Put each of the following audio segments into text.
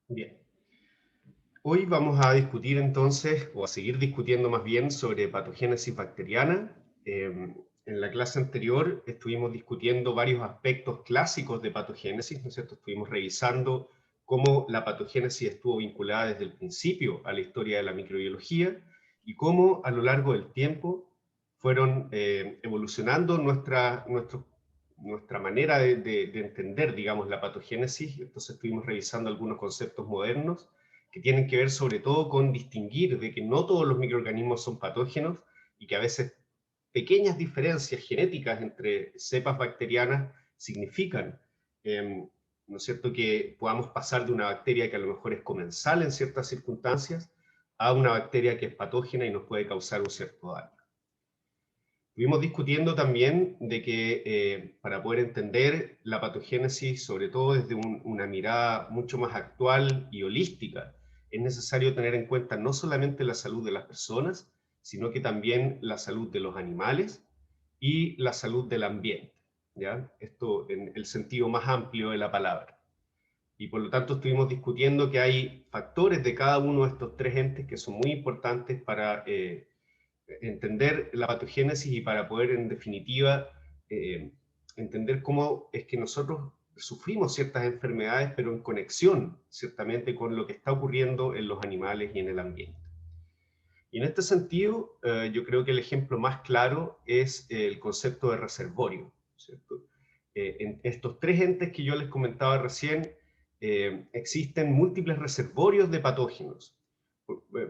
Bien, hoy vamos a discutir entonces, o a seguir discutiendo más bien, sobre patogénesis bacteriana. En la clase anterior estuvimos discutiendo varios aspectos clásicos de patogénesis, ¿no es cierto? Estuvimos revisando cómo la patogénesis estuvo vinculada desde el principio a la historia de la microbiología y cómo a lo largo del tiempo fueron evolucionando nuestra manera de entender, digamos, la patogénesis. Entonces estuvimos revisando algunos conceptos modernos que tienen que ver sobre todo con distinguir de que no todos los microorganismos son patógenos y que a veces pequeñas diferencias genéticas entre cepas bacterianas significan, ¿no es cierto?, que podamos pasar de una bacteria que a lo mejor es comensal en ciertas circunstancias a una bacteria que es patógena y nos puede causar un cierto daño. Estuvimos discutiendo también de que para poder entender la patogénesis, sobre todo desde una mirada mucho más actual y holística, es necesario tener en cuenta no solamente la salud de las personas, sino que también la salud de los animales y la salud del ambiente, ¿ya? Esto en el sentido más amplio de la palabra. Y por lo tanto estuvimos discutiendo que hay factores de cada uno de estos tres entes que son muy importantes para entender la patogénesis y para poder, en definitiva, eh, entender cómo es que nosotros sufrimos ciertas enfermedades, pero en conexión, ciertamente, con lo que está ocurriendo en los animales y en el ambiente. Y en este sentido, yo creo que el ejemplo más claro es el concepto de reservorio, ¿cierto? En estos tres entes que yo les comentaba recién, existen múltiples reservorios de patógenos.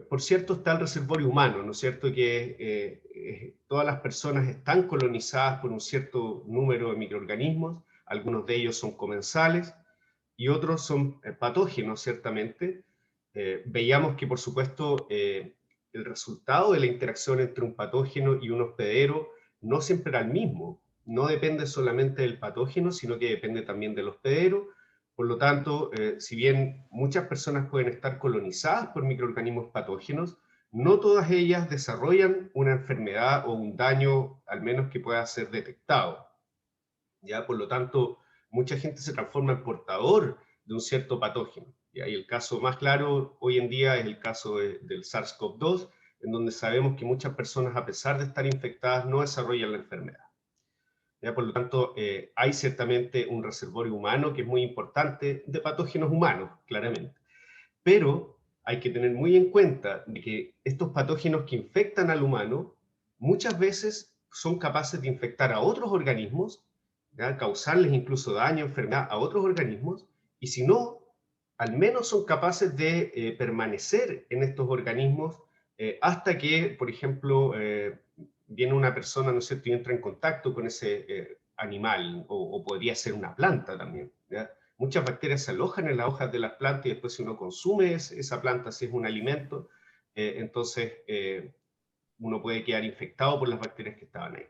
Por cierto, está el reservorio humano, ¿no es cierto? Que todas las personas están colonizadas por un cierto número de microorganismos, algunos de ellos son comensales y otros son patógenos, ciertamente. Veíamos que, por supuesto, el resultado de la interacción entre un patógeno y un hospedero no siempre era el mismo. No depende solamente del patógeno, sino que depende también del hospedero. Por lo tanto, si bien muchas personas pueden estar colonizadas por microorganismos patógenos, no todas ellas desarrollan una enfermedad o un daño, al menos que pueda ser detectado. ¿Ya? Por lo tanto, mucha gente se transforma en portador de un cierto patógeno. Y el caso más claro hoy en día es el caso del SARS-CoV-2, en donde sabemos que muchas personas, a pesar de estar infectadas, no desarrollan la enfermedad. ¿Ya? Por lo tanto, hay ciertamente un reservorio humano que es muy importante de patógenos humanos, claramente. Pero hay que tener muy en cuenta de que estos patógenos que infectan al humano muchas veces son capaces de infectar a otros organismos, ¿ya? Causarles incluso daño, enfermedad a otros organismos, y si no, al menos son capaces de permanecer en estos organismos hasta que, por ejemplo, viene una persona, ¿no es cierto?, y entra en contacto con ese animal, o podría ser una planta también, ¿ya? Muchas bacterias se alojan en las hojas de las plantas y después si uno consume esa planta, si es un alimento, entonces uno puede quedar infectado por las bacterias que estaban ahí,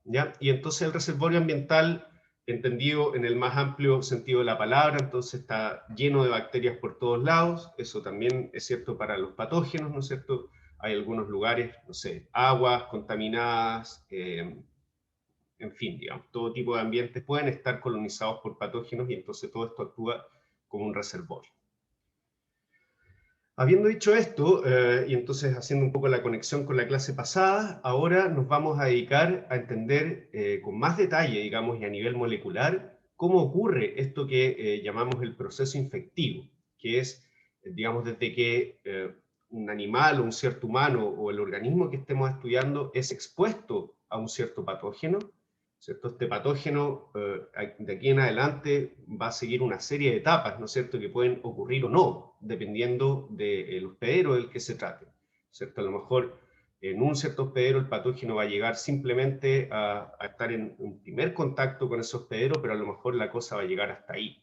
¿ya? Y entonces el reservorio ambiental, entendido en el más amplio sentido de la palabra, entonces está lleno de bacterias por todos lados. Eso también es cierto para los patógenos, ¿no es cierto? Hay algunos lugares, no sé, aguas contaminadas, en fin, digamos, todo tipo de ambientes pueden estar colonizados por patógenos y entonces todo esto actúa como un reservorio. Habiendo dicho esto, y entonces haciendo un poco la conexión con la clase pasada, ahora nos vamos a dedicar a entender con más detalle, digamos, y a nivel molecular, cómo ocurre esto que llamamos el proceso infectivo, que es, digamos, desde que un animal o un cierto humano o el organismo que estemos estudiando es expuesto a un cierto patógeno, ¿cierto? Este patógeno de aquí en adelante va a seguir una serie de etapas, ¿no es cierto?, que pueden ocurrir o no, dependiendo del hospedero del que se trate, ¿cierto? A lo mejor en un cierto hospedero el patógeno va a llegar simplemente a estar en un primer contacto con ese hospedero, pero a lo mejor la cosa va a llegar hasta ahí,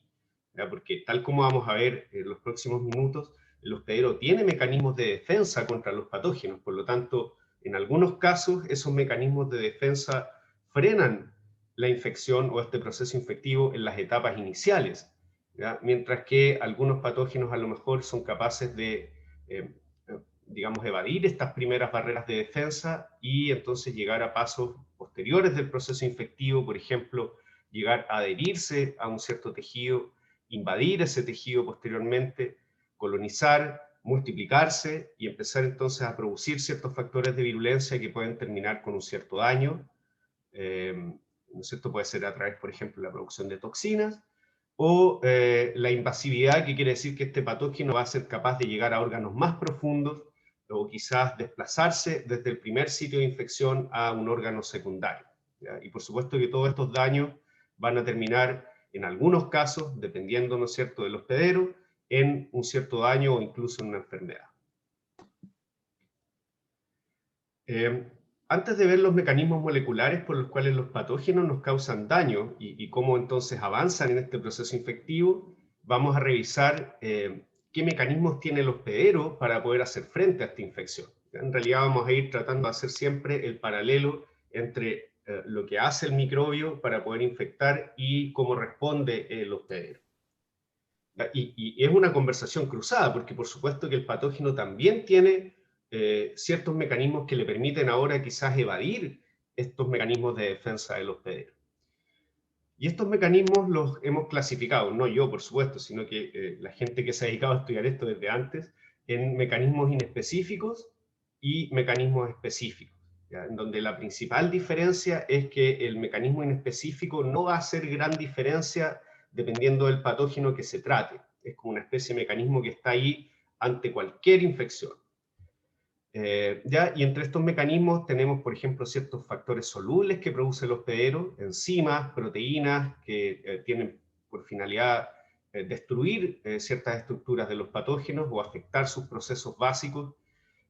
¿ya? Porque tal como vamos a ver en los próximos minutos, el hospedero tiene mecanismos de defensa contra los patógenos, por lo tanto, en algunos casos esos mecanismos de defensa frenan la infección o este proceso infectivo en las etapas iniciales, ¿ya? Mientras que algunos patógenos a lo mejor son capaces de, digamos, evadir estas primeras barreras de defensa y entonces llegar a pasos posteriores del proceso infectivo, por ejemplo, llegar a adherirse a un cierto tejido, invadir ese tejido posteriormente, colonizar, multiplicarse y empezar entonces a producir ciertos factores de virulencia que pueden terminar con un cierto daño. ¿No es cierto? Puede ser a través, por ejemplo, de la producción de toxinas, o la invasividad, que quiere decir que este patógeno va a ser capaz de llegar a órganos más profundos, o quizás desplazarse desde el primer sitio de infección a un órgano secundario, ¿ya? Y por supuesto que todos estos daños van a terminar, en algunos casos, dependiendo, ¿no es cierto?, del hospedero, en un cierto daño o incluso en una enfermedad. Antes de ver los mecanismos moleculares por los cuales los patógenos nos causan daño y cómo entonces avanzan en este proceso infectivo, vamos a revisar qué mecanismos tiene el hospedero para poder hacer frente a esta infección. En realidad vamos a ir tratando de hacer siempre el paralelo entre lo que hace el microbio para poder infectar y cómo responde el hospedero. Y es una conversación cruzada, porque por supuesto que el patógeno también tiene ciertos mecanismos que le permiten ahora quizás evadir estos mecanismos de defensa del hospedero. Y estos mecanismos los hemos clasificado, no yo por supuesto, sino que la gente que se ha dedicado a estudiar esto desde antes, en mecanismos inespecíficos y mecanismos específicos, ¿ya? En donde la principal diferencia es que el mecanismo inespecífico no va a hacer gran diferencia dependiendo del patógeno que se trate. Es como una especie de mecanismo que está ahí ante cualquier infección. ¿Ya? Y entre estos mecanismos tenemos, por ejemplo, ciertos factores solubles que produce el hospedero, enzimas, proteínas que tienen por finalidad destruir ciertas estructuras de los patógenos o afectar sus procesos básicos.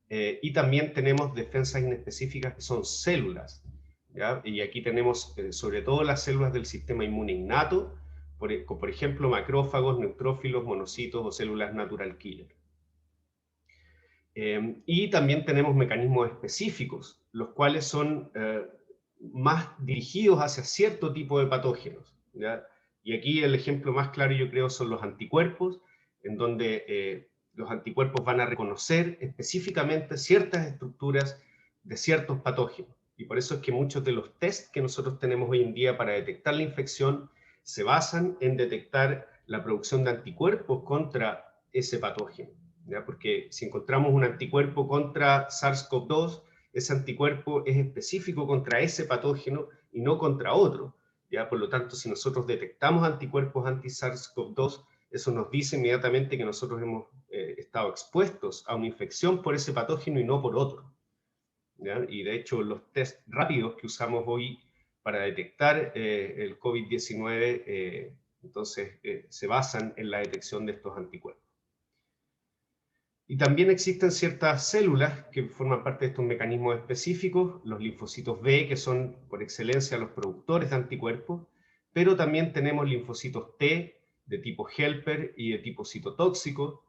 Y también tenemos defensas inespecíficas que son células, ¿ya? Y aquí tenemos sobre todo las células del sistema inmune innato, por ejemplo, macrófagos, neutrófilos, monocitos o células natural killer. Y también tenemos mecanismos específicos, los cuales son más dirigidos hacia cierto tipo de patógenos, ¿ya? Y aquí el ejemplo más claro, yo creo, son los anticuerpos, en donde los anticuerpos van a reconocer específicamente ciertas estructuras de ciertos patógenos. Y por eso es que muchos de los test que nosotros tenemos hoy en día para detectar la infección se basan en detectar la producción de anticuerpos contra ese patógeno, ¿ya? Porque si encontramos un anticuerpo contra SARS-CoV-2, ese anticuerpo es específico contra ese patógeno y no contra otro, ¿ya? Por lo tanto, si nosotros detectamos anticuerpos anti-SARS-CoV-2, eso nos dice inmediatamente que nosotros hemos estado expuestos a una infección por ese patógeno y no por otro, ¿ya? Y de hecho, los test rápidos que usamos hoy para detectar el COVID-19, entonces se basan en la detección de estos anticuerpos. Y también existen ciertas células que forman parte de estos mecanismos específicos, los linfocitos B, que son por excelencia los productores de anticuerpos, pero también tenemos linfocitos T de tipo helper y de tipo citotóxico.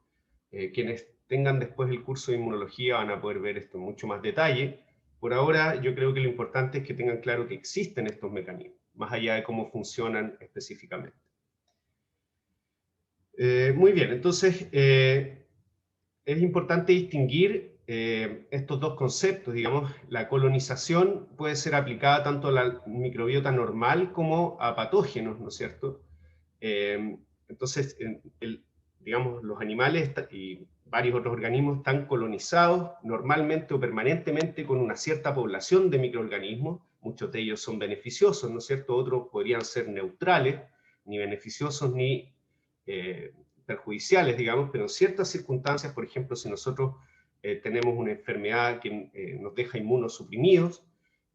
Quienes tengan después el curso de inmunología van a poder ver esto en mucho más detalle. Por ahora, yo creo que lo importante es que tengan claro que existen estos mecanismos, más allá de cómo funcionan específicamente. Muy bien, entonces es importante distinguir estos dos conceptos. Digamos, la colonización puede ser aplicada tanto a la microbiota normal como a patógenos, ¿no es cierto? Entonces, digamos, los animales y varios otros organismos están colonizados normalmente o permanentemente con una cierta población de microorganismos. Muchos de ellos son beneficiosos, ¿no es cierto? Otros podrían ser neutrales, ni beneficiosos ni perjudiciales, digamos, pero en ciertas circunstancias, por ejemplo, si nosotros tenemos una enfermedad que nos deja inmunosuprimidos,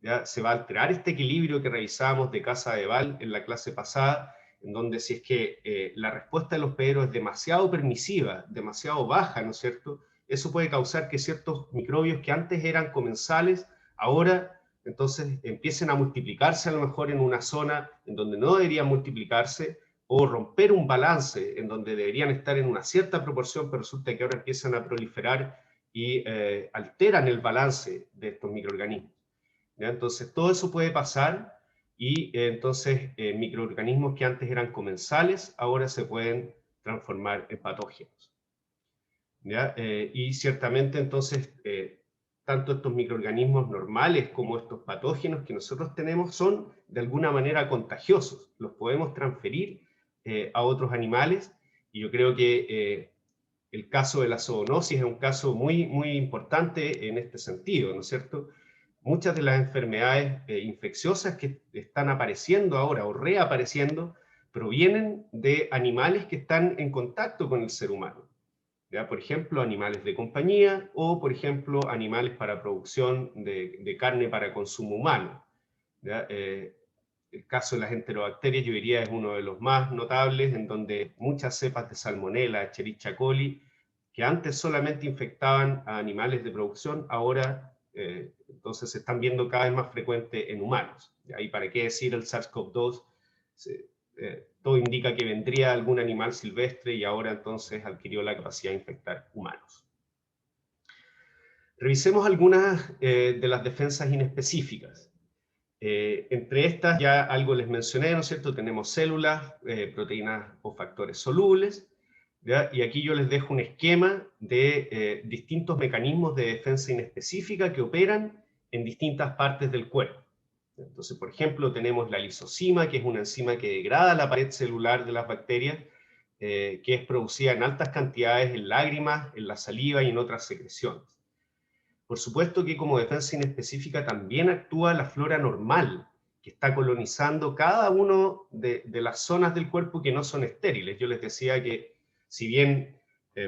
ya se va a alterar este equilibrio que revisábamos de Casa de Val en la clase pasada, en donde si es que la respuesta del hospedero es demasiado permisiva, demasiado baja, ¿no es cierto?, eso puede causar que ciertos microbios que antes eran comensales, ahora entonces empiecen a multiplicarse a lo mejor en una zona en donde no deberían multiplicarse, o romper un balance en donde deberían estar en una cierta proporción, pero resulta que ahora empiezan a proliferar y alteran el balance de estos microorganismos, ¿ya? Entonces todo eso puede pasar y entonces microorganismos que antes eran comensales ahora se pueden transformar en patógenos, ¿ya? Y ciertamente entonces tanto estos microorganismos normales como estos patógenos que nosotros tenemos son de alguna manera contagiosos, los podemos transferir a otros animales, y yo creo que El caso de la zoonosis es un caso muy, muy importante en este sentido, ¿no es cierto? Muchas de las enfermedades infecciosas que están apareciendo ahora o reapareciendo provienen de animales que están en contacto con el ser humano. ¿Ya? Por ejemplo, animales de compañía o, por ejemplo, animales para producción de carne para consumo humano. ¿Ya? El caso de las enterobacterias, yo diría, es uno de los más notables, en donde muchas cepas de Salmonella, Escherichia coli, que antes solamente infectaban a animales de producción, ahora entonces se están viendo cada vez más frecuentes en humanos. Y para qué decir el SARS-CoV-2, todo indica que vendría algún animal silvestre y ahora entonces adquirió la capacidad de infectar humanos. Revisemos algunas de las defensas inespecíficas. Entre estas ya algo les mencioné, ¿no es cierto? Tenemos células, proteínas o factores solubles, ¿ya? Y aquí yo les dejo un esquema de distintos mecanismos de defensa inespecífica que operan en distintas partes del cuerpo. Entonces, por ejemplo, tenemos la lisozima, que es una enzima que degrada la pared celular de las bacterias, que es producida en altas cantidades en lágrimas, en la saliva y en otras secreciones. Por supuesto que como defensa inespecífica también actúa la flora normal, que está colonizando cada una de las zonas del cuerpo que no son estériles. Yo les decía que si bien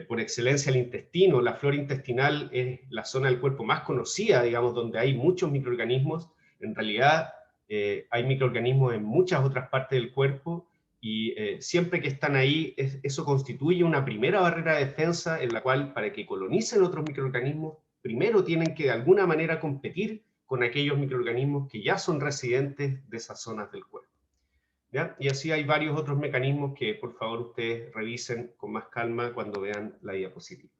por excelencia el intestino, la flora intestinal es la zona del cuerpo más conocida, digamos, donde hay muchos microorganismos, en realidad hay microorganismos en muchas otras partes del cuerpo y siempre que están ahí, eso constituye una primera barrera de defensa en la cual, para que colonicen otros microorganismos, primero tienen que de alguna manera competir con aquellos microorganismos que ya son residentes de esas zonas del cuerpo. ¿Ya? Y así hay varios otros mecanismos que por favor ustedes revisen con más calma cuando vean la diapositiva.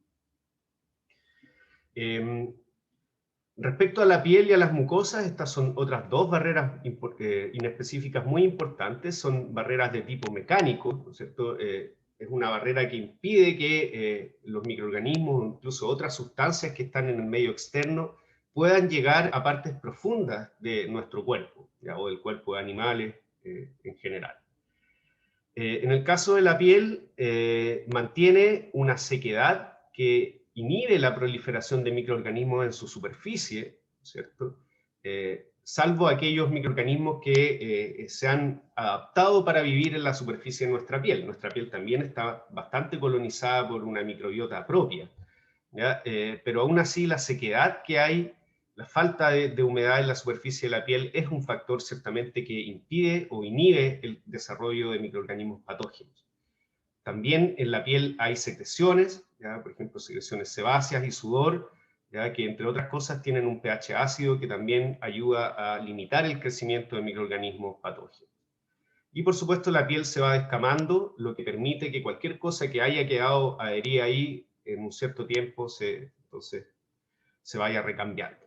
Respecto a la piel y a las mucosas, estas son otras dos barreras inespecíficas muy importantes, son barreras de tipo mecánico, ¿no es cierto? Es una barrera que impide que los microorganismos o incluso otras sustancias que están en el medio externo puedan llegar a partes profundas de nuestro cuerpo, ¿ya? O del cuerpo de animales en general. En el caso de la piel, mantiene una sequedad que inhibe la proliferación de microorganismos en su superficie, ¿cierto? Salvo aquellos microorganismos que se han adaptado para vivir en la superficie de nuestra piel. Nuestra piel también está bastante colonizada por una microbiota propia, ¿ya? Pero aún así la sequedad que hay, la falta de humedad en la superficie de la piel es un factor ciertamente que impide o inhibe el desarrollo de microorganismos patógenos. También en la piel hay secreciones, ¿ya? Por ejemplo, secreciones sebáceas y sudor, ¿ya? Que entre otras cosas tienen un pH ácido que también ayuda a limitar el crecimiento de microorganismos patógenos. Y por supuesto la piel se va descamando, lo que permite que cualquier cosa que haya quedado adherida ahí en un cierto tiempo entonces se vaya recambiando.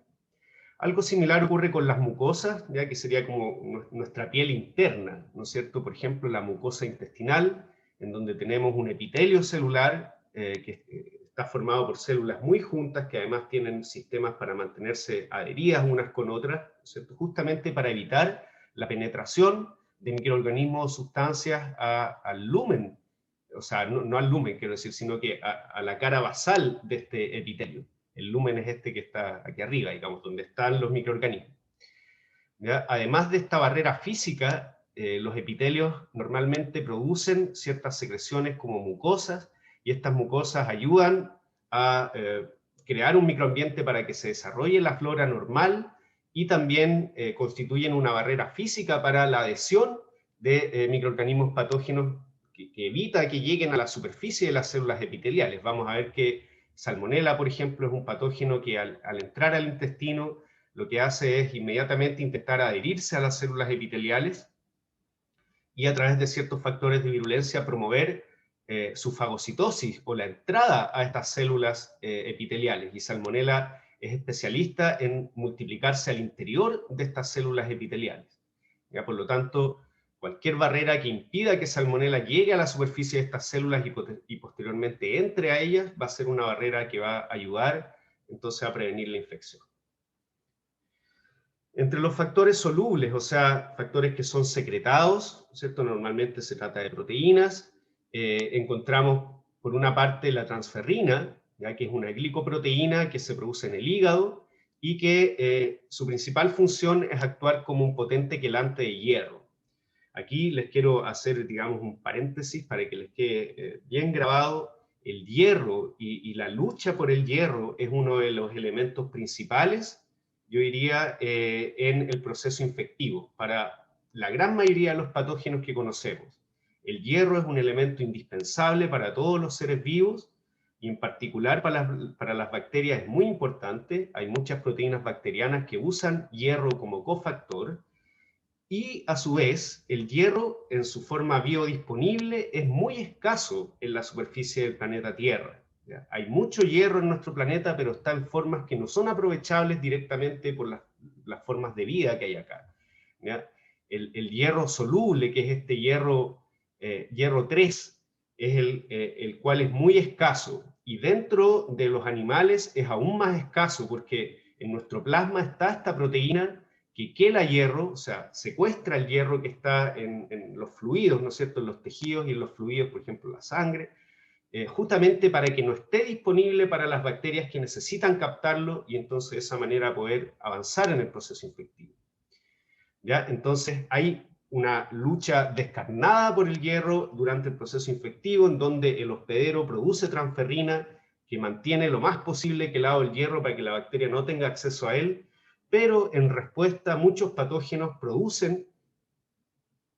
Algo similar ocurre con las mucosas, ya que sería como nuestra piel interna, ¿no es cierto? Por ejemplo, la mucosa intestinal, en donde tenemos un epitelio celular que está formado por células muy juntas, que además tienen sistemas para mantenerse adheridas unas con otras, ¿no es cierto? Justamente para evitar la penetración de microorganismos o sustancias al lumen, o sea, no al lumen, quiero decir, sino que a la cara basal de este epitelio. El lumen es este que está aquí arriba, digamos, donde están los microorganismos. ¿Ya? Además de esta barrera física, los epitelios normalmente producen ciertas secreciones como mucosas, y estas mucosas ayudan a crear un microambiente para que se desarrolle la flora normal y también constituyen una barrera física para la adhesión de microorganismos patógenos que evita que lleguen a la superficie de las células epiteliales. Vamos a ver que Salmonella, por ejemplo, es un patógeno que al entrar al intestino lo que hace es inmediatamente intentar adherirse a las células epiteliales y a través de ciertos factores de virulencia promover su fagocitosis o la entrada a estas células epiteliales. Y Salmonella es especialista en multiplicarse al interior de estas células epiteliales. ¿Ya? Por lo tanto, cualquier barrera que impida que Salmonella llegue a la superficie de estas células y posteriormente entre a ellas va a ser una barrera que va a ayudar entonces a prevenir la infección. Entre los factores solubles, o sea, factores que son secretados, ¿cierto? Normalmente se trata de proteínas. Encontramos por una parte la transferrina, ¿ya? Que es una glicoproteína que se produce en el hígado y que su principal función es actuar como un potente quelante de hierro. Aquí les quiero hacer, digamos, un paréntesis para que les quede bien grabado. El hierro y la lucha por el hierro es uno de los elementos principales, yo diría, en el proceso infectivo, para la gran mayoría de los patógenos que conocemos. El hierro es un elemento indispensable para todos los seres vivos, y en particular para las bacterias es muy importante. Hay muchas proteínas bacterianas que usan hierro como cofactor, y a su vez, el hierro en su forma biodisponible es muy escaso en la superficie del planeta Tierra. ¿Ya? Hay mucho hierro en nuestro planeta, pero está en formas que no son aprovechables directamente por las formas de vida que hay acá. ¿Ya? El hierro soluble, que es este hierro 3, es el cual es muy escaso. Y dentro de los animales es aún más escaso, porque en nuestro plasma está esta proteína que quela hierro, o sea, secuestra el hierro que está en los fluidos, ¿no es cierto?, en los tejidos y en los fluidos, por ejemplo, la sangre, justamente para que no esté disponible para las bacterias que necesitan captarlo y entonces de esa manera poder avanzar en el proceso infectivo. ¿Ya? Entonces hay una lucha descarnada por el hierro durante el proceso infectivo, en donde el hospedero produce transferrina que mantiene lo más posible quelado el hierro para que la bacteria no tenga acceso a él, pero en respuesta muchos patógenos producen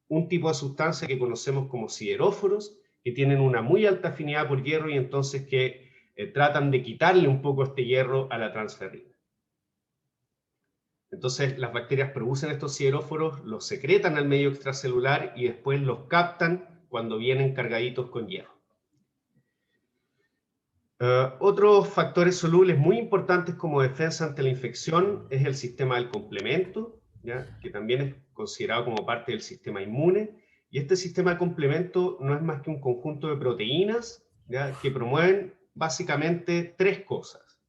un tipo de sustancia que conocemos como sideróforos, que tienen una muy alta afinidad por hierro y entonces que tratan de quitarle un poco este hierro a la transferrina. Entonces las bacterias producen estos sideróforos, los secretan al medio extracelular y después los captan cuando vienen cargaditos con hierro. Otros factores solubles muy importantes como defensa ante la infección es el sistema del complemento, ¿ya? Que también es considerado como parte del sistema inmune. Y este sistema de complemento no es más que un conjunto de proteínas, ¿ya? Que promueven básicamente tres cosas.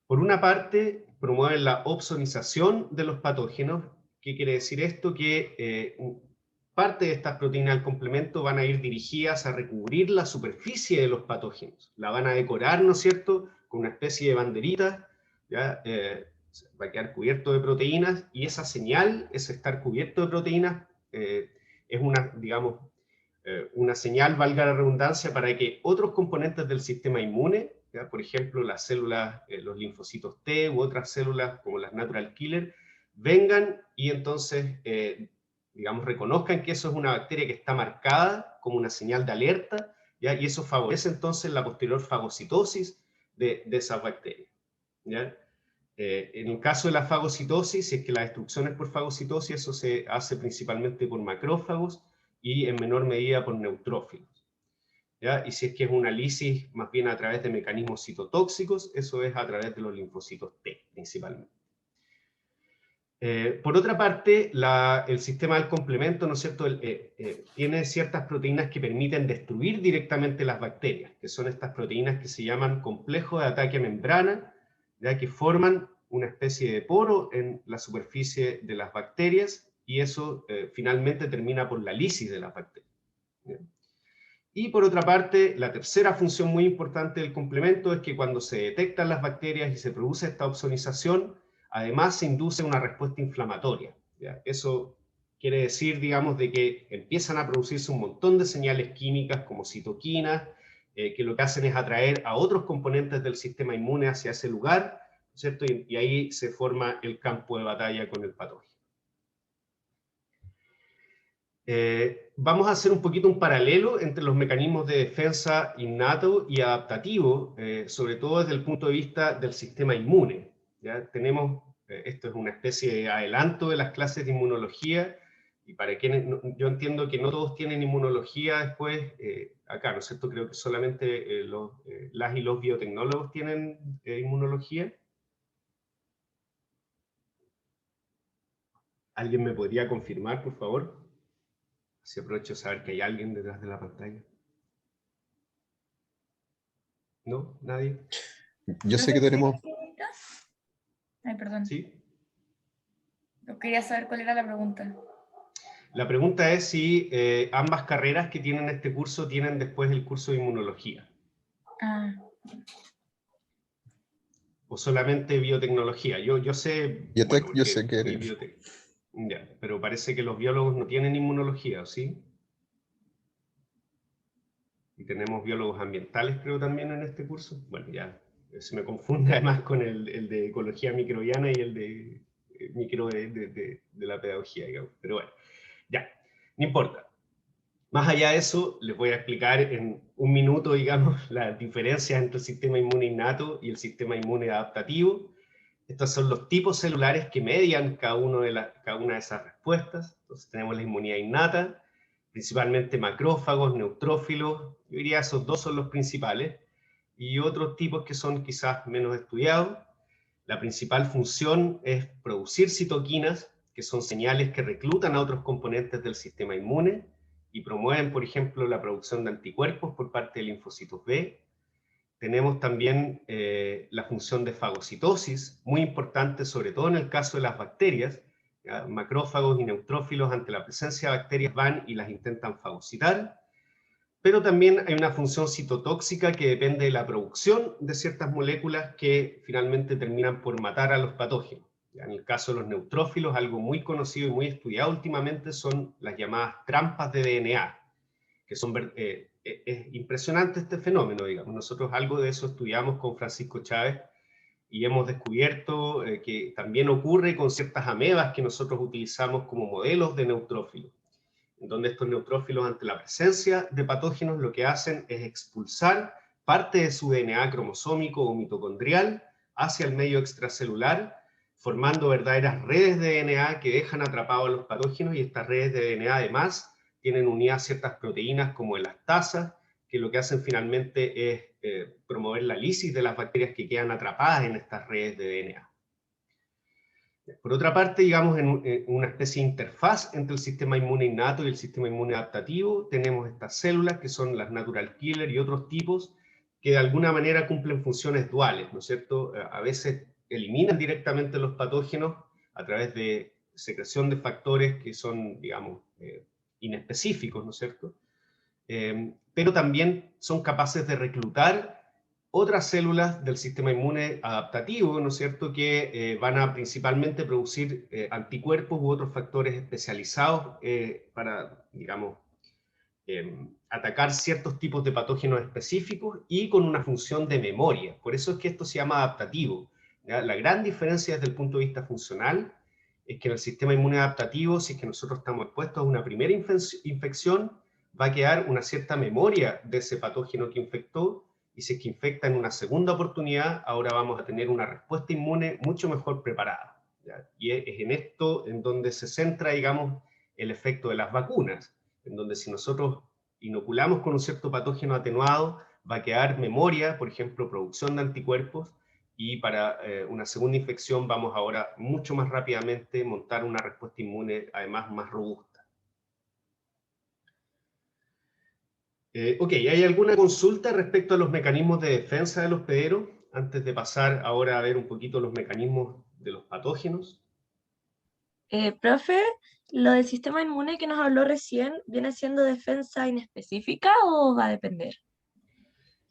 Por una parte, promueven la opsonización de los patógenos. ¿Qué quiere decir esto? Que parte de estas proteínas del complemento van a ir dirigidas a recubrir la superficie de los patógenos. La van a decorar, ¿no es cierto?, con una especie de banderita, ¿ya? Va a quedar cubierto de proteínas, y esa señal, ese estar cubierto de proteínas, es una, digamos, una señal, valga la redundancia, para que otros componentes del sistema inmune, ¿ya? Por ejemplo, las células, los linfocitos T u otras células como las natural killer, vengan y entonces, digamos, reconozcan que eso es una bacteria que está marcada como una señal de alerta, ¿ya? Y eso favorece entonces la posterior fagocitosis de esas bacterias, ¿ya? En el caso de la fagocitosis, si es que la destrucción es por fagocitosis, eso se hace principalmente por macrófagos y en menor medida por neutrófilos, ¿ya? Y si es que es una lisis más bien a través de mecanismos citotóxicos, eso es a través de los linfocitos T principalmente. Por otra parte, el sistema del complemento, ¿no es cierto?, tiene ciertas proteínas que permiten destruir directamente las bacterias, que son estas proteínas que se llaman complejos de ataque a membrana, ya que forman una especie de poro en la superficie de las bacterias, y eso finalmente termina por la lisis de las bacterias. ¿Bien? Y por otra parte, la tercera función muy importante del complemento es que cuando se detectan las bacterias y se produce esta opsonización, además se induce una respuesta inflamatoria, ¿ya? Eso quiere decir, digamos, de que empiezan a producirse un montón de señales químicas como citoquinas, que lo que hacen es atraer a otros componentes del sistema inmune hacia ese lugar, ¿cierto? Y ahí se forma el campo de batalla con el patógeno. Vamos a hacer un poquito un paralelo entre los mecanismos de defensa innato y adaptativo, sobre todo desde el punto de vista del sistema inmune. ¿Ya? Tenemos, esto es una especie de adelanto de las clases de inmunología, y para quienes, yo entiendo que no todos tienen inmunología después, acá, ¿no es cierto? Creo que solamente las y los biotecnólogos tienen inmunología. ¿Alguien me podría confirmar, por favor? Si aprovecho de saber que hay alguien detrás de la pantalla. ¿No? ¿Nadie? Yo sé que tenemos... Ay, perdón. ¿Sí? Yo quería saber cuál era la pregunta. La pregunta es si ambas carreras que tienen este curso tienen después el curso de inmunología. Ah, ¿O solamente biotecnología? Yo sé, Biotech, bueno, yo porque sé que vi eres. biotec. Ya, pero parece que los biólogos no tienen inmunología, ¿sí? Y tenemos biólogos ambientales, creo, también en este curso. Bueno, ya se me confunde además con el de ecología microbiana y el de micro de la pedagogía, digamos. Pero bueno, ya, no importa. Más allá de eso, les voy a explicar en un minuto, digamos, las diferencias entre el sistema inmune innato y el sistema inmune adaptativo. Estos son los tipos celulares que median cada una de esas respuestas. Entonces tenemos la inmunidad innata, principalmente macrófagos, neutrófilos, yo diría esos dos son los principales, y otros tipos que son quizás menos estudiados. La principal función es producir citoquinas, que son señales que reclutan a otros componentes del sistema inmune y promueven, por ejemplo, la producción de anticuerpos por parte de linfocitos B. Tenemos también la función de fagocitosis, muy importante, sobre todo en el caso de las bacterias. ¿Ya? Macrófagos y neutrófilos ante la presencia de bacterias van y las intentan fagocitar. Pero también hay una función citotóxica que depende de la producción de ciertas moléculas que finalmente terminan por matar a los patógenos. ¿Ya? En el caso de los neutrófilos, algo muy conocido y muy estudiado últimamente son las llamadas trampas de DNA, que son, es impresionante este fenómeno, digamos. Nosotros algo de eso estudiamos con Francisco Chávez y hemos descubierto que también ocurre con ciertas amebas que nosotros utilizamos como modelos de neutrófilos, en donde estos neutrófilos ante la presencia de patógenos lo que hacen es expulsar parte de su DNA cromosómico o mitocondrial hacia el medio extracelular, formando verdaderas redes de DNA que dejan atrapados a los patógenos, y estas redes de DNA además tienen unidas ciertas proteínas como elastasas, que lo que hacen finalmente es promover la lisis de las bacterias que quedan atrapadas en estas redes de DNA. Por otra parte, digamos, en una especie de interfaz entre el sistema inmune innato y el sistema inmune adaptativo, tenemos estas células que son las natural killer y otros tipos que de alguna manera cumplen funciones duales, ¿no es cierto? A veces eliminan directamente los patógenos a través de secreción de factores que son, digamos, inespecíficos, ¿no es cierto? Pero también son capaces de reclutar otras células del sistema inmune adaptativo, ¿no es cierto?, que van a principalmente producir anticuerpos u otros factores especializados para, digamos, atacar ciertos tipos de patógenos específicos y con una función de memoria. Por eso es que esto se llama adaptativo, ¿ya? La gran diferencia desde el punto de vista funcional es que en el sistema inmune adaptativo, si es que nosotros estamos expuestos a una primera infección, va a quedar una cierta memoria de ese patógeno que infectó, y si es que infecta en una segunda oportunidad, ahora vamos a tener una respuesta inmune mucho mejor preparada, ¿ya? Y es en esto en donde se centra, digamos, el efecto de las vacunas, en donde si nosotros inoculamos con un cierto patógeno atenuado, va a quedar memoria, por ejemplo, producción de anticuerpos, y para una segunda infección vamos ahora mucho más rápidamente montar una respuesta inmune, además más robusta. Ok, ¿hay alguna consulta respecto a los mecanismos de defensa del hospedero? Antes de pasar ahora a ver un poquito los mecanismos de los patógenos. Profe, ¿lo del sistema inmune que nos habló recién viene siendo defensa inespecífica o va a depender?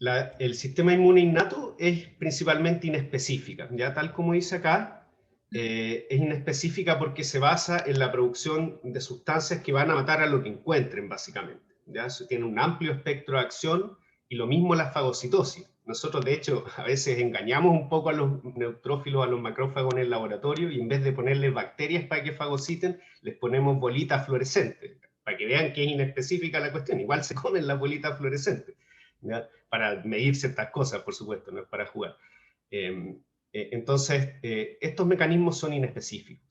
El sistema inmune innato es principalmente inespecífica, ya tal como dice acá, es inespecífica porque se basa en la producción de sustancias que van a matar a lo que encuentren, básicamente. ¿Ya? Eso tiene un amplio espectro de acción, y lo mismo la fagocitosis. Nosotros, de hecho, a veces engañamos un poco a los neutrófilos, a los macrófagos en el laboratorio, y en vez de ponerles bacterias para que fagociten, les ponemos bolitas fluorescentes, para que vean que es inespecífica la cuestión. Igual se comen las bolitas fluorescentes, ¿ya? Para medir ciertas cosas, por supuesto, no es para jugar. Entonces, estos mecanismos son inespecíficos,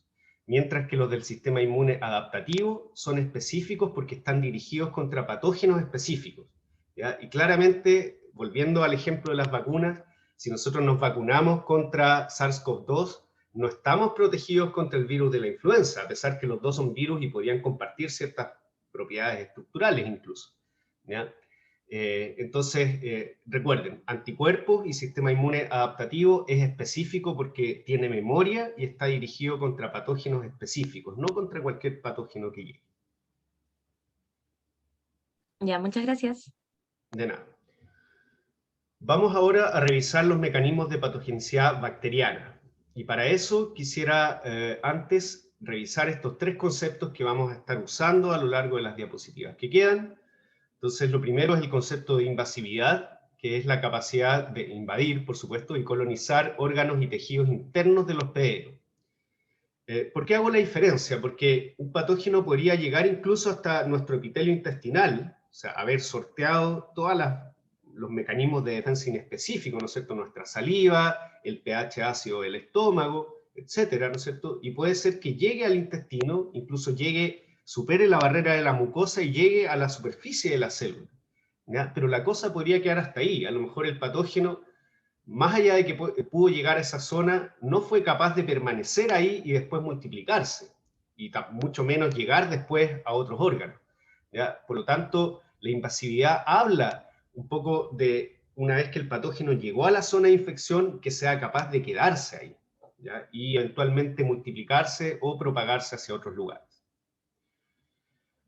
mientras que los del sistema inmune adaptativo son específicos porque están dirigidos contra patógenos específicos, ¿ya? Y claramente, volviendo al ejemplo de las vacunas, si nosotros nos vacunamos contra SARS-CoV-2, no estamos protegidos contra el virus de la influenza, a pesar que los dos son virus y podrían compartir ciertas propiedades estructurales incluso, ¿ya? Entonces, recuerden, anticuerpos y sistema inmune adaptativo es específico porque tiene memoria y está dirigido contra patógenos específicos, no contra cualquier patógeno que llegue. Ya, muchas gracias. De nada. Vamos ahora a revisar los mecanismos de patogenicidad bacteriana. Y para eso quisiera antes revisar estos tres conceptos que vamos a estar usando a lo largo de las diapositivas que quedan. Entonces, lo primero es el concepto de invasividad, que es la capacidad de invadir, por supuesto, y colonizar órganos y tejidos internos de los PEERO. ¿Por qué hago la diferencia? Porque un patógeno podría llegar incluso hasta nuestro epitelio intestinal, o sea, haber sorteado todos los mecanismos de defensa inespecíficos, ¿no es cierto? Nuestra saliva, el pH ácido del estómago, etcétera, ¿no es cierto? Y puede ser que llegue al intestino, incluso supere la barrera de la mucosa y llegue a la superficie de la célula, ¿ya? Pero la cosa podría quedar hasta ahí. A lo mejor el patógeno, más allá de que pudo llegar a esa zona, no fue capaz de permanecer ahí y después multiplicarse, y mucho menos llegar después a otros órganos, ¿ya? Por lo tanto, la invasividad habla un poco de, una vez que el patógeno llegó a la zona de infección, que sea capaz de quedarse ahí, ¿ya? Y eventualmente multiplicarse o propagarse hacia otros lugares.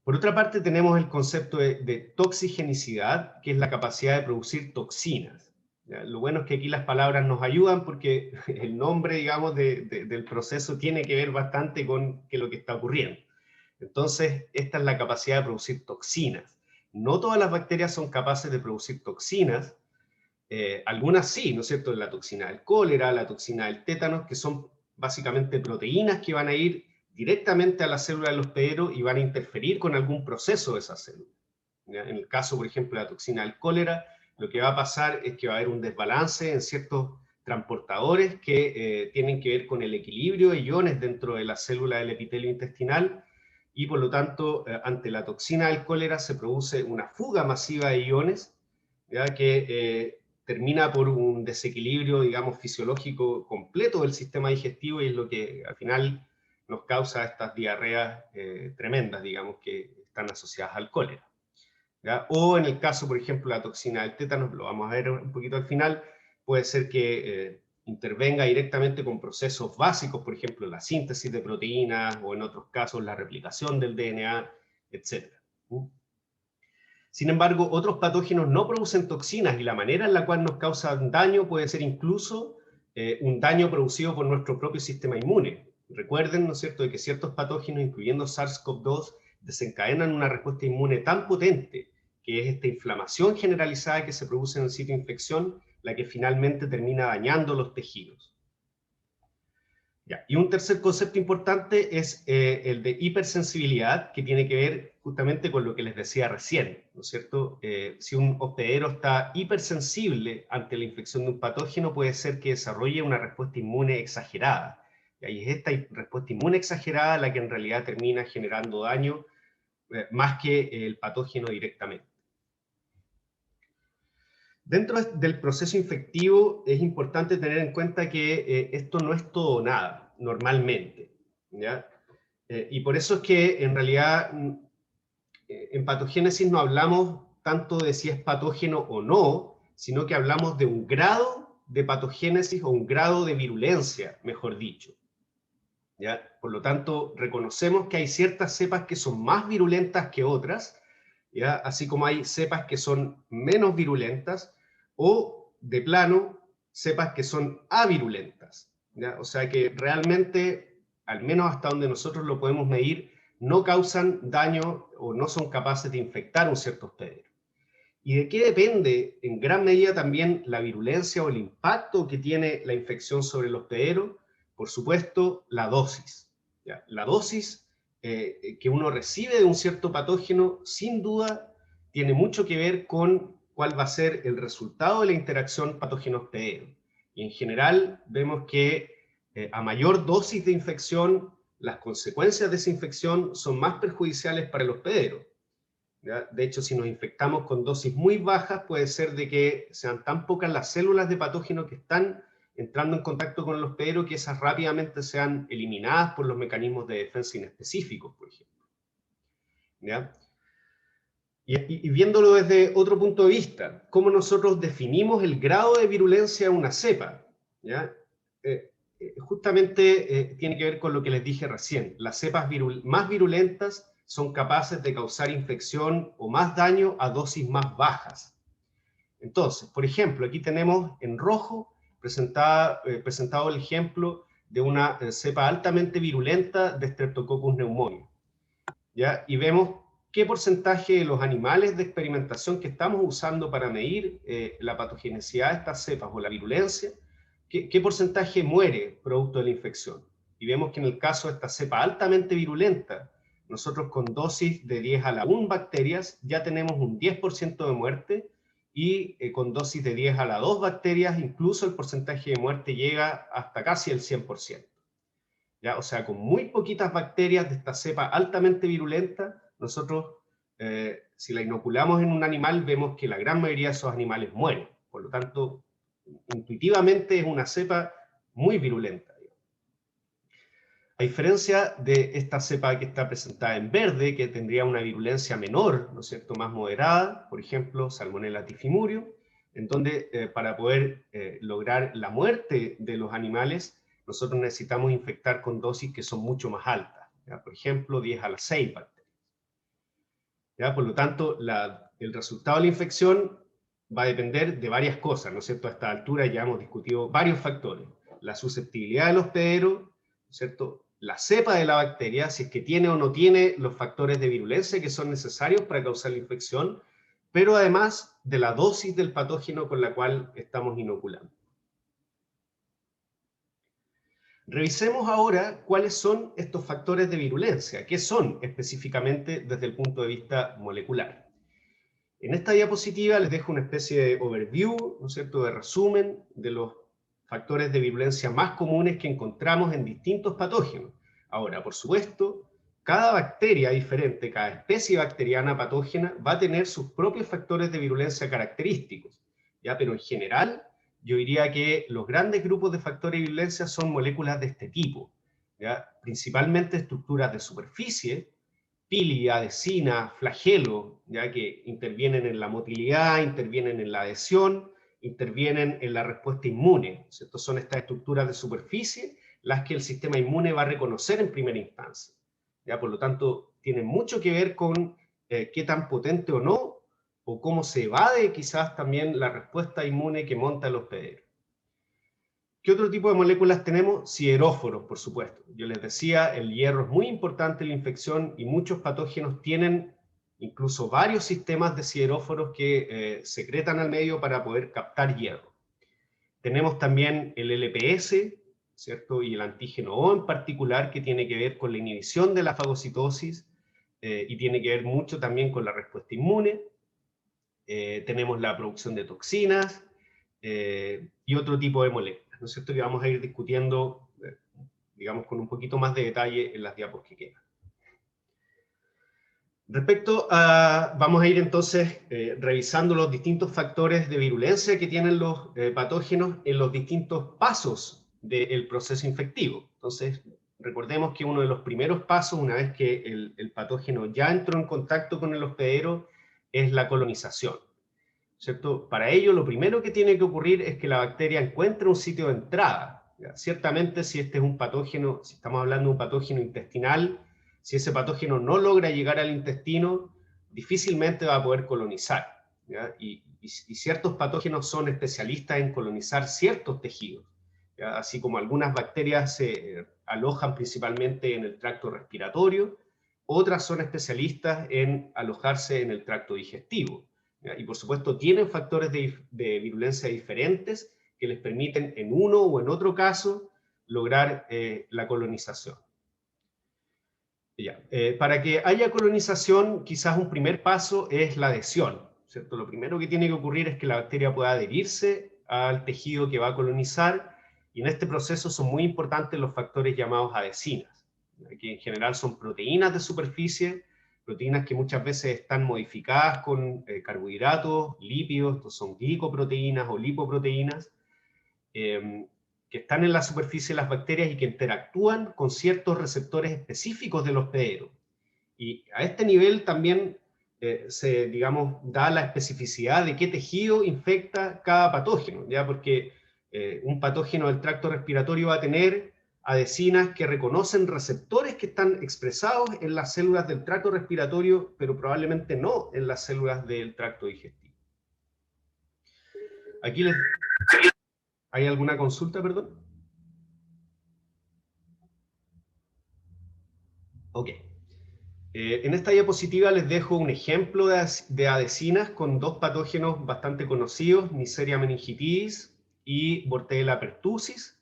Por otra parte, tenemos el concepto de toxigenicidad, que es la capacidad de producir toxinas. ¿Ya? Lo bueno es que aquí las palabras nos ayudan porque el nombre, digamos, del proceso tiene que ver bastante con lo que está ocurriendo. Entonces, esta es la capacidad de producir toxinas. No todas las bacterias son capaces de producir toxinas, algunas sí, ¿no es cierto? La toxina del cólera, la toxina del tétanos, que son básicamente proteínas que van a ir directamente a la célula de los PEERO y van a interferir con algún proceso de esa célula. ¿Ya? En el caso, por ejemplo, de la toxina del cólera, lo que va a pasar es que va a haber un desbalance en ciertos transportadores que tienen que ver con el equilibrio de iones dentro de la célula del epitelio intestinal, y por lo tanto, ante la toxina del cólera se produce una fuga masiva de iones, ¿ya? Que termina por un desequilibrio, digamos, fisiológico completo del sistema digestivo, y es lo que al final nos causa estas diarreas tremendas, digamos, que están asociadas al cólera, ¿ya? O en el caso, por ejemplo, la toxina del tétanos, lo vamos a ver un poquito al final, puede ser que intervenga directamente con procesos básicos, por ejemplo, la síntesis de proteínas, o en otros casos la replicación del DNA, etc. Sin embargo, otros patógenos no producen toxinas, y la manera en la cual nos causan daño puede ser incluso un daño producido por nuestro propio sistema inmune. Recuerden, ¿no es cierto?, de que ciertos patógenos, incluyendo SARS-CoV-2, desencadenan una respuesta inmune tan potente, que es esta inflamación generalizada que se produce en el sitio de infección, la que finalmente termina dañando los tejidos. Ya. Y un tercer concepto importante es el de hipersensibilidad, que tiene que ver justamente con lo que les decía recién, ¿no es cierto? Si un hospedero está hipersensible ante la infección de un patógeno, puede ser que desarrolle una respuesta inmune exagerada. Y es esta respuesta inmune exagerada la que en realidad termina generando daño, más que el patógeno directamente. Dentro del proceso infectivo es importante tener en cuenta que esto no es todo o nada, normalmente, ¿ya? Y por eso es que en realidad en patogénesis no hablamos tanto de si es patógeno o no, sino que hablamos de un grado de patogénesis o un grado de virulencia, mejor dicho, ¿ya? Por lo tanto, reconocemos que hay ciertas cepas que son más virulentas que otras, ¿ya? Así como hay cepas que son menos virulentas, o de plano, cepas que son avirulentas, ¿ya? O sea que realmente, al menos hasta donde nosotros lo podemos medir, no causan daño o no son capaces de infectar un cierto hospedero. ¿Y de qué depende en gran medida también la virulencia o el impacto que tiene la infección sobre el hospedero? Por supuesto, la dosis, ¿ya? La dosis que uno recibe de un cierto patógeno, sin duda, tiene mucho que ver con cuál va a ser el resultado de la interacción patógeno-hospedero. Y en general vemos que a mayor dosis de infección, las consecuencias de esa infección son más perjudiciales para el hospedero, ¿ya? De hecho, si nos infectamos con dosis muy bajas, puede ser de que sean tan pocas las células de patógeno que están entrando en contacto con el hospedero, que esas rápidamente sean eliminadas por los mecanismos de defensa inespecíficos, por ejemplo, ¿ya? Y viéndolo desde otro punto de vista, ¿cómo nosotros definimos el grado de virulencia de una cepa? ¿Ya? Justamente tiene que ver con lo que les dije recién. Las cepas más virulentas son capaces de causar infección o más daño a dosis más bajas. Entonces, por ejemplo, aquí tenemos en rojo presentado el ejemplo de una cepa altamente virulenta de Streptococcus pneumoniae, ¿ya? Y vemos qué porcentaje de los animales de experimentación que estamos usando para medir la patogenicidad de estas cepas o la virulencia, qué porcentaje muere producto de la infección. Y vemos que en el caso de esta cepa altamente virulenta, nosotros con dosis de 10 a la 1 bacterias ya tenemos un 10% de muerte, y con dosis de 10 a la 2 bacterias incluso el porcentaje de muerte llega hasta casi el 100%. ¿Ya? O sea, con muy poquitas bacterias de esta cepa altamente virulenta, nosotros, si la inoculamos en un animal, vemos que la gran mayoría de esos animales mueren. Por lo tanto, intuitivamente es una cepa muy virulenta. A diferencia de esta cepa que está presentada en verde, que tendría una virulencia menor, ¿no es cierto?, más moderada, por ejemplo, Salmonella typhimurium, en donde para poder lograr la muerte de los animales, nosotros necesitamos infectar con dosis que son mucho más altas, ¿ya? Por ejemplo, 10 a la 6 bacterias. ¿Ya? Por lo tanto, el resultado de la infección va a depender de varias cosas, ¿no es cierto? A esta altura ya hemos discutido varios factores. La susceptibilidad de los hospederos, ¿no es cierto?, la cepa de la bacteria, si es que tiene o no tiene los factores de virulencia que son necesarios para causar la infección, pero además de la dosis del patógeno con la cual estamos inoculando. Revisemos ahora cuáles son estos factores de virulencia, qué son específicamente desde el punto de vista molecular. En esta diapositiva les dejo una especie de overview, ¿no es cierto?, de resumen de los factores de virulencia más comunes que encontramos en distintos patógenos. Ahora, por supuesto, cada bacteria diferente, cada especie bacteriana patógena va a tener sus propios factores de virulencia característicos, ¿ya? Pero en general, yo diría que los grandes grupos de factores de virulencia son moléculas de este tipo, ¿ya? Principalmente estructuras de superficie, pili, adhesina, flagelo, ya que intervienen en la motilidad, intervienen en la adhesión, intervienen en la respuesta inmune, ¿cierto? Son estas estructuras de superficie las que el sistema inmune va a reconocer en primera instancia, ¿ya? Por lo tanto, tienen mucho que ver con qué tan potente o no, o cómo se evade quizás también la respuesta inmune que monta el hospedero. ¿Qué otro tipo de moléculas tenemos? Sideróforos, por supuesto. Yo les decía, el hierro es muy importante en la infección y muchos patógenos tienen incluso varios sistemas de sideróforos que secretan al medio para poder captar hierro. Tenemos también el LPS, ¿cierto? Y el antígeno O en particular, que tiene que ver con la inhibición de la fagocitosis y tiene que ver mucho también con la respuesta inmune. Tenemos la producción de toxinas y otro tipo de moléculas, ¿no es cierto?, que vamos a ir discutiendo, digamos, con un poquito más de detalle en las diapos que quedan. Vamos a ir entonces revisando los distintos factores de virulencia que tienen los patógenos en los distintos pasos del proceso infectivo. Entonces, recordemos que uno de los primeros pasos, una vez que el patógeno ya entró en contacto con el hospedero, es la colonización, ¿cierto? Para ello, lo primero que tiene que ocurrir es que la bacteria encuentre un sitio de entrada, ¿ya? Ciertamente, si este es un patógeno, si estamos hablando de un patógeno intestinal, si ese patógeno no logra llegar al intestino, difícilmente va a poder colonizar, ¿ya? Y ciertos patógenos son especialistas en colonizar ciertos tejidos, ¿ya? Así como algunas bacterias se alojan principalmente en el tracto respiratorio, otras son especialistas en alojarse en el tracto digestivo. Y por supuesto tienen factores de virulencia diferentes que les permiten en uno o en otro caso lograr la colonización. Para que haya colonización, quizás un primer paso es la adhesión, ¿cierto? Lo primero que tiene que ocurrir es que la bacteria pueda adherirse al tejido que va a colonizar, y en este proceso son muy importantes los factores llamados adhesinas, que en general son proteínas de superficie, proteínas que muchas veces están modificadas con carbohidratos, lípidos, estos son glicoproteínas o lipoproteínas, que están en la superficie de las bacterias y que interactúan con ciertos receptores específicos del hospedero. Y a este nivel también se, digamos, da la especificidad de qué tejido infecta cada patógeno, ¿ya? Porque un patógeno del tracto respiratorio va a tener adhesinas que reconocen receptores que están expresados en las células del tracto respiratorio, pero probablemente no en las células del tracto digestivo. Aquí ¿hay alguna consulta, perdón? Ok. En esta diapositiva les dejo un ejemplo de adhesinas con dos patógenos bastante conocidos, Neisseria meningitidis y Bordetella pertussis.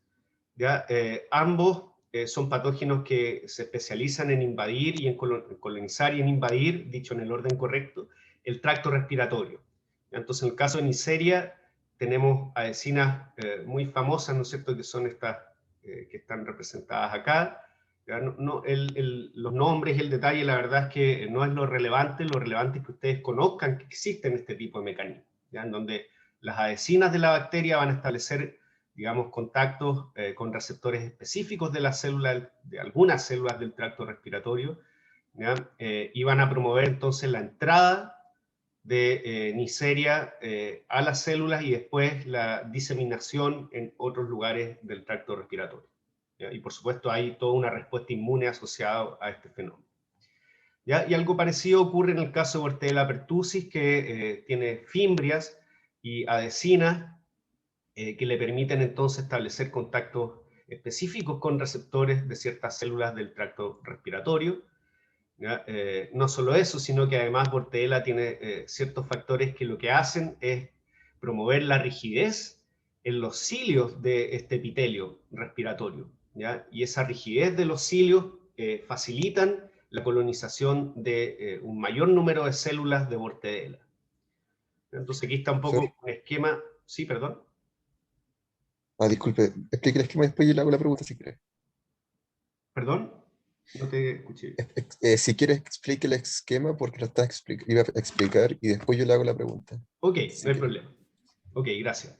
¿Ya? Ambos son patógenos que se especializan en invadir y en colonizar y en invadir, dicho en el orden correcto, el tracto respiratorio. ¿Ya? Entonces, en el caso de Neisseria, tenemos adhesinas muy famosas, ¿no es cierto?, que son estas que están representadas acá. ¿Ya? Los nombres y el detalle, la verdad es que no es lo relevante es que ustedes conozcan que existen este tipo de mecanismos, ¿ya? En donde las adhesinas de la bacteria van a establecer, digamos, contactos con receptores específicos de de algunas células del tracto respiratorio, ¿ya? Y van a promover entonces la entrada de Neisseria a las células y después la diseminación en otros lugares del tracto respiratorio. ¿Ya? Y por supuesto hay toda una respuesta inmune asociada a este fenómeno. ¿Ya? Y algo parecido ocurre en el caso de Bordetella pertussis, que tiene fimbrias y adhesinas que le permiten entonces establecer contactos específicos con receptores de ciertas células del tracto respiratorio. No solo eso, sino que además Bordetella tiene ciertos factores que lo que hacen es promover la rigidez en los cilios de este epitelio respiratorio, ¿ya? Y esa rigidez de los cilios facilitan la colonización de un mayor número de células de Bordetella. Entonces aquí está un poco Profe, un esquema. Sí, perdón. disculpe, explique el esquema y después yo le hago la pregunta si quiere. ¿Perdón? No te escuché. Si quiere, explique el esquema porque lo está iba a explicar y después yo le hago la pregunta. Ok, Si no hay quiere. problema. Ok, gracias.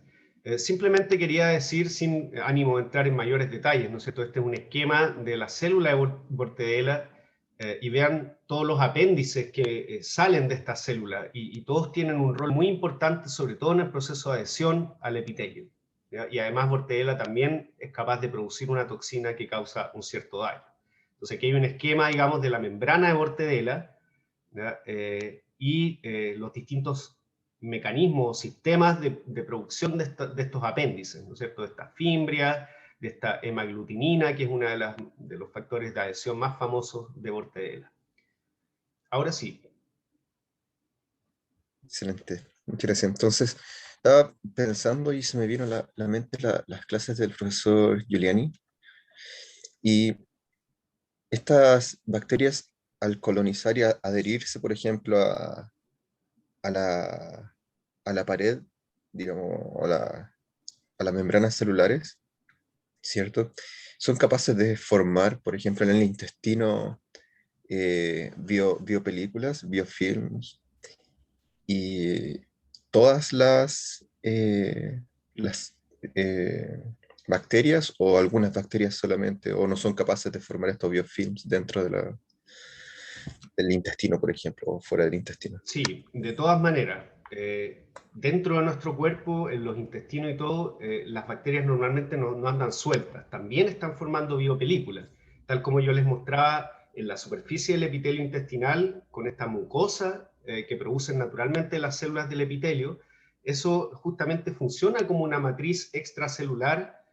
Simplemente quería decir, sin ánimo de entrar en mayores detalles, ¿no es cierto? Este es un esquema de la célula de Bordetella y vean todos los apéndices que salen de esta célula y todos tienen un rol muy importante, sobre todo en el proceso de adhesión al epitelio, ¿ya? Y además Bordetella también es capaz de producir una toxina que causa un cierto daño. Entonces aquí hay un esquema, digamos, de la membrana de Bordetella, ¿ya? Los distintos mecanismos o sistemas de producción de estos apéndices, ¿no es cierto? De esta fimbria, de esta hemaglutinina, que es uno de los factores de adhesión más famosos de Bordetella. Ahora sí. Excelente, muchas gracias. Entonces, estaba pensando y se me vino a la mente las clases del profesor Giuliani y estas bacterias al colonizar y adherirse, por ejemplo, a a la pared, digamos, a las membranas celulares, ¿cierto? Son capaces de formar, por ejemplo, en el intestino, biopelículas, biofilms, y todas las bacterias o algunas bacterias solamente, o no son capaces de formar estos biofilms dentro del intestino, por ejemplo, o fuera del intestino. Sí, de todas maneras, dentro de nuestro cuerpo, en los intestinos y todo, las bacterias normalmente no andan sueltas, también están formando biopelículas, tal como yo les mostraba en la superficie del epitelio intestinal, con esta mucosa que producen naturalmente las células del epitelio. Eso justamente funciona como una matriz extracelular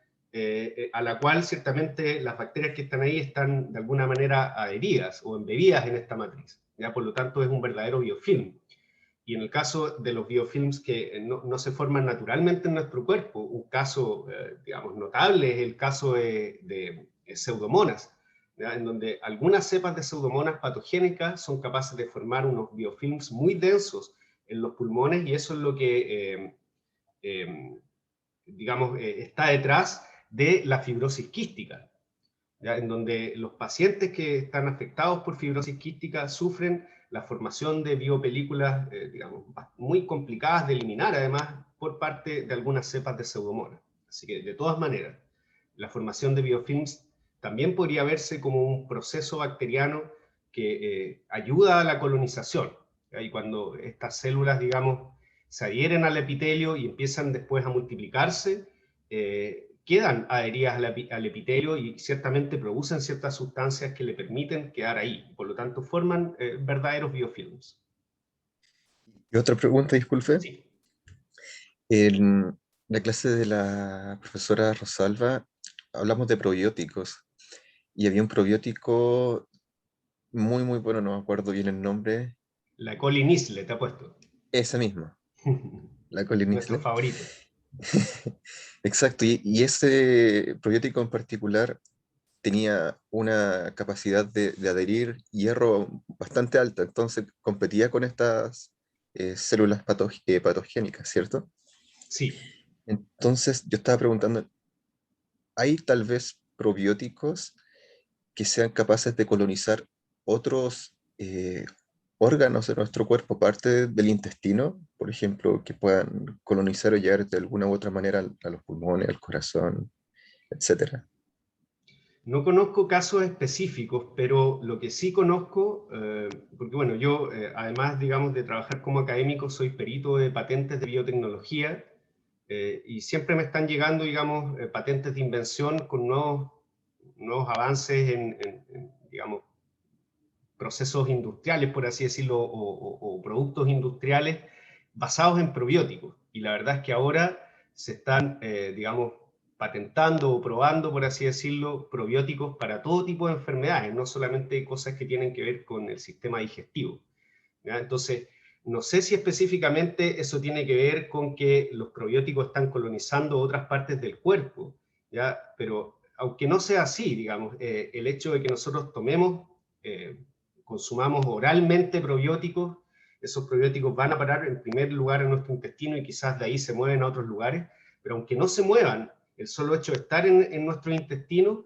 a la cual ciertamente las bacterias que están ahí están de alguna manera adheridas o embebidas en esta matriz. ¿Ya? Por lo tanto, es un verdadero biofilm. Y en el caso de los biofilms que no se forman naturalmente en nuestro cuerpo, un caso, digamos, notable es el caso de pseudomonas, ¿ya? En donde algunas cepas de pseudomonas patogénicas son capaces de formar unos biofilms muy densos en los pulmones y eso es lo que, digamos, está detrás de la fibrosis quística, ¿ya? En donde los pacientes que están afectados por fibrosis quística sufren la formación de biopelículas, digamos, muy complicadas de eliminar, además, por parte de algunas cepas de pseudomonas. Así que, de todas maneras, la formación de biofilms también podría verse como un proceso bacteriano que ayuda a la colonización, ¿ya? Y cuando estas células, digamos, se adhieren al epitelio y empiezan después a multiplicarse, quedan adheridas al epitelio y ciertamente producen ciertas sustancias que le permiten quedar ahí. Por lo tanto, forman verdaderos biofilms. Y otra pregunta, disculpe. Sí. En la clase de la profesora Rosalba hablamos de probióticos y había un probiótico muy, muy bueno, no me acuerdo bien el nombre, La colinisle, te ha puesto. esa misma, la Nuestro colinisle. favorito. Exacto, y ese probiótico en particular tenía una capacidad de adherir hierro bastante alta, entonces competía con estas células patogénicas, ¿cierto? Sí. Entonces yo estaba preguntando, ¿hay tal vez probióticos que sean capaces de colonizar otros órganos de nuestro cuerpo, aparte del intestino, por ejemplo, que puedan colonizar o llegar de alguna u otra manera a los pulmones, al corazón, etcétera? No conozco casos específicos, pero lo que sí conozco, porque bueno, yo además, digamos, de trabajar como académico, soy perito de patentes de biotecnología y siempre me están llegando, digamos, patentes de invención con nuevos avances digamos, procesos industriales, por así decirlo, o productos industriales basados en probióticos. Y la verdad es que ahora se están, digamos, patentando o probando, por así decirlo, probióticos para todo tipo de enfermedades, no solamente cosas que tienen que ver con el sistema digestivo, ¿ya? Entonces, no sé si específicamente eso tiene que ver con que los probióticos están colonizando otras partes del cuerpo, ¿ya? Pero aunque no sea así, digamos, el hecho de que nosotros tomemos, consumamos oralmente probióticos, esos probióticos van a parar en primer lugar en nuestro intestino y quizás de ahí se mueven a otros lugares, pero aunque no se muevan, el solo hecho de estar en nuestro intestino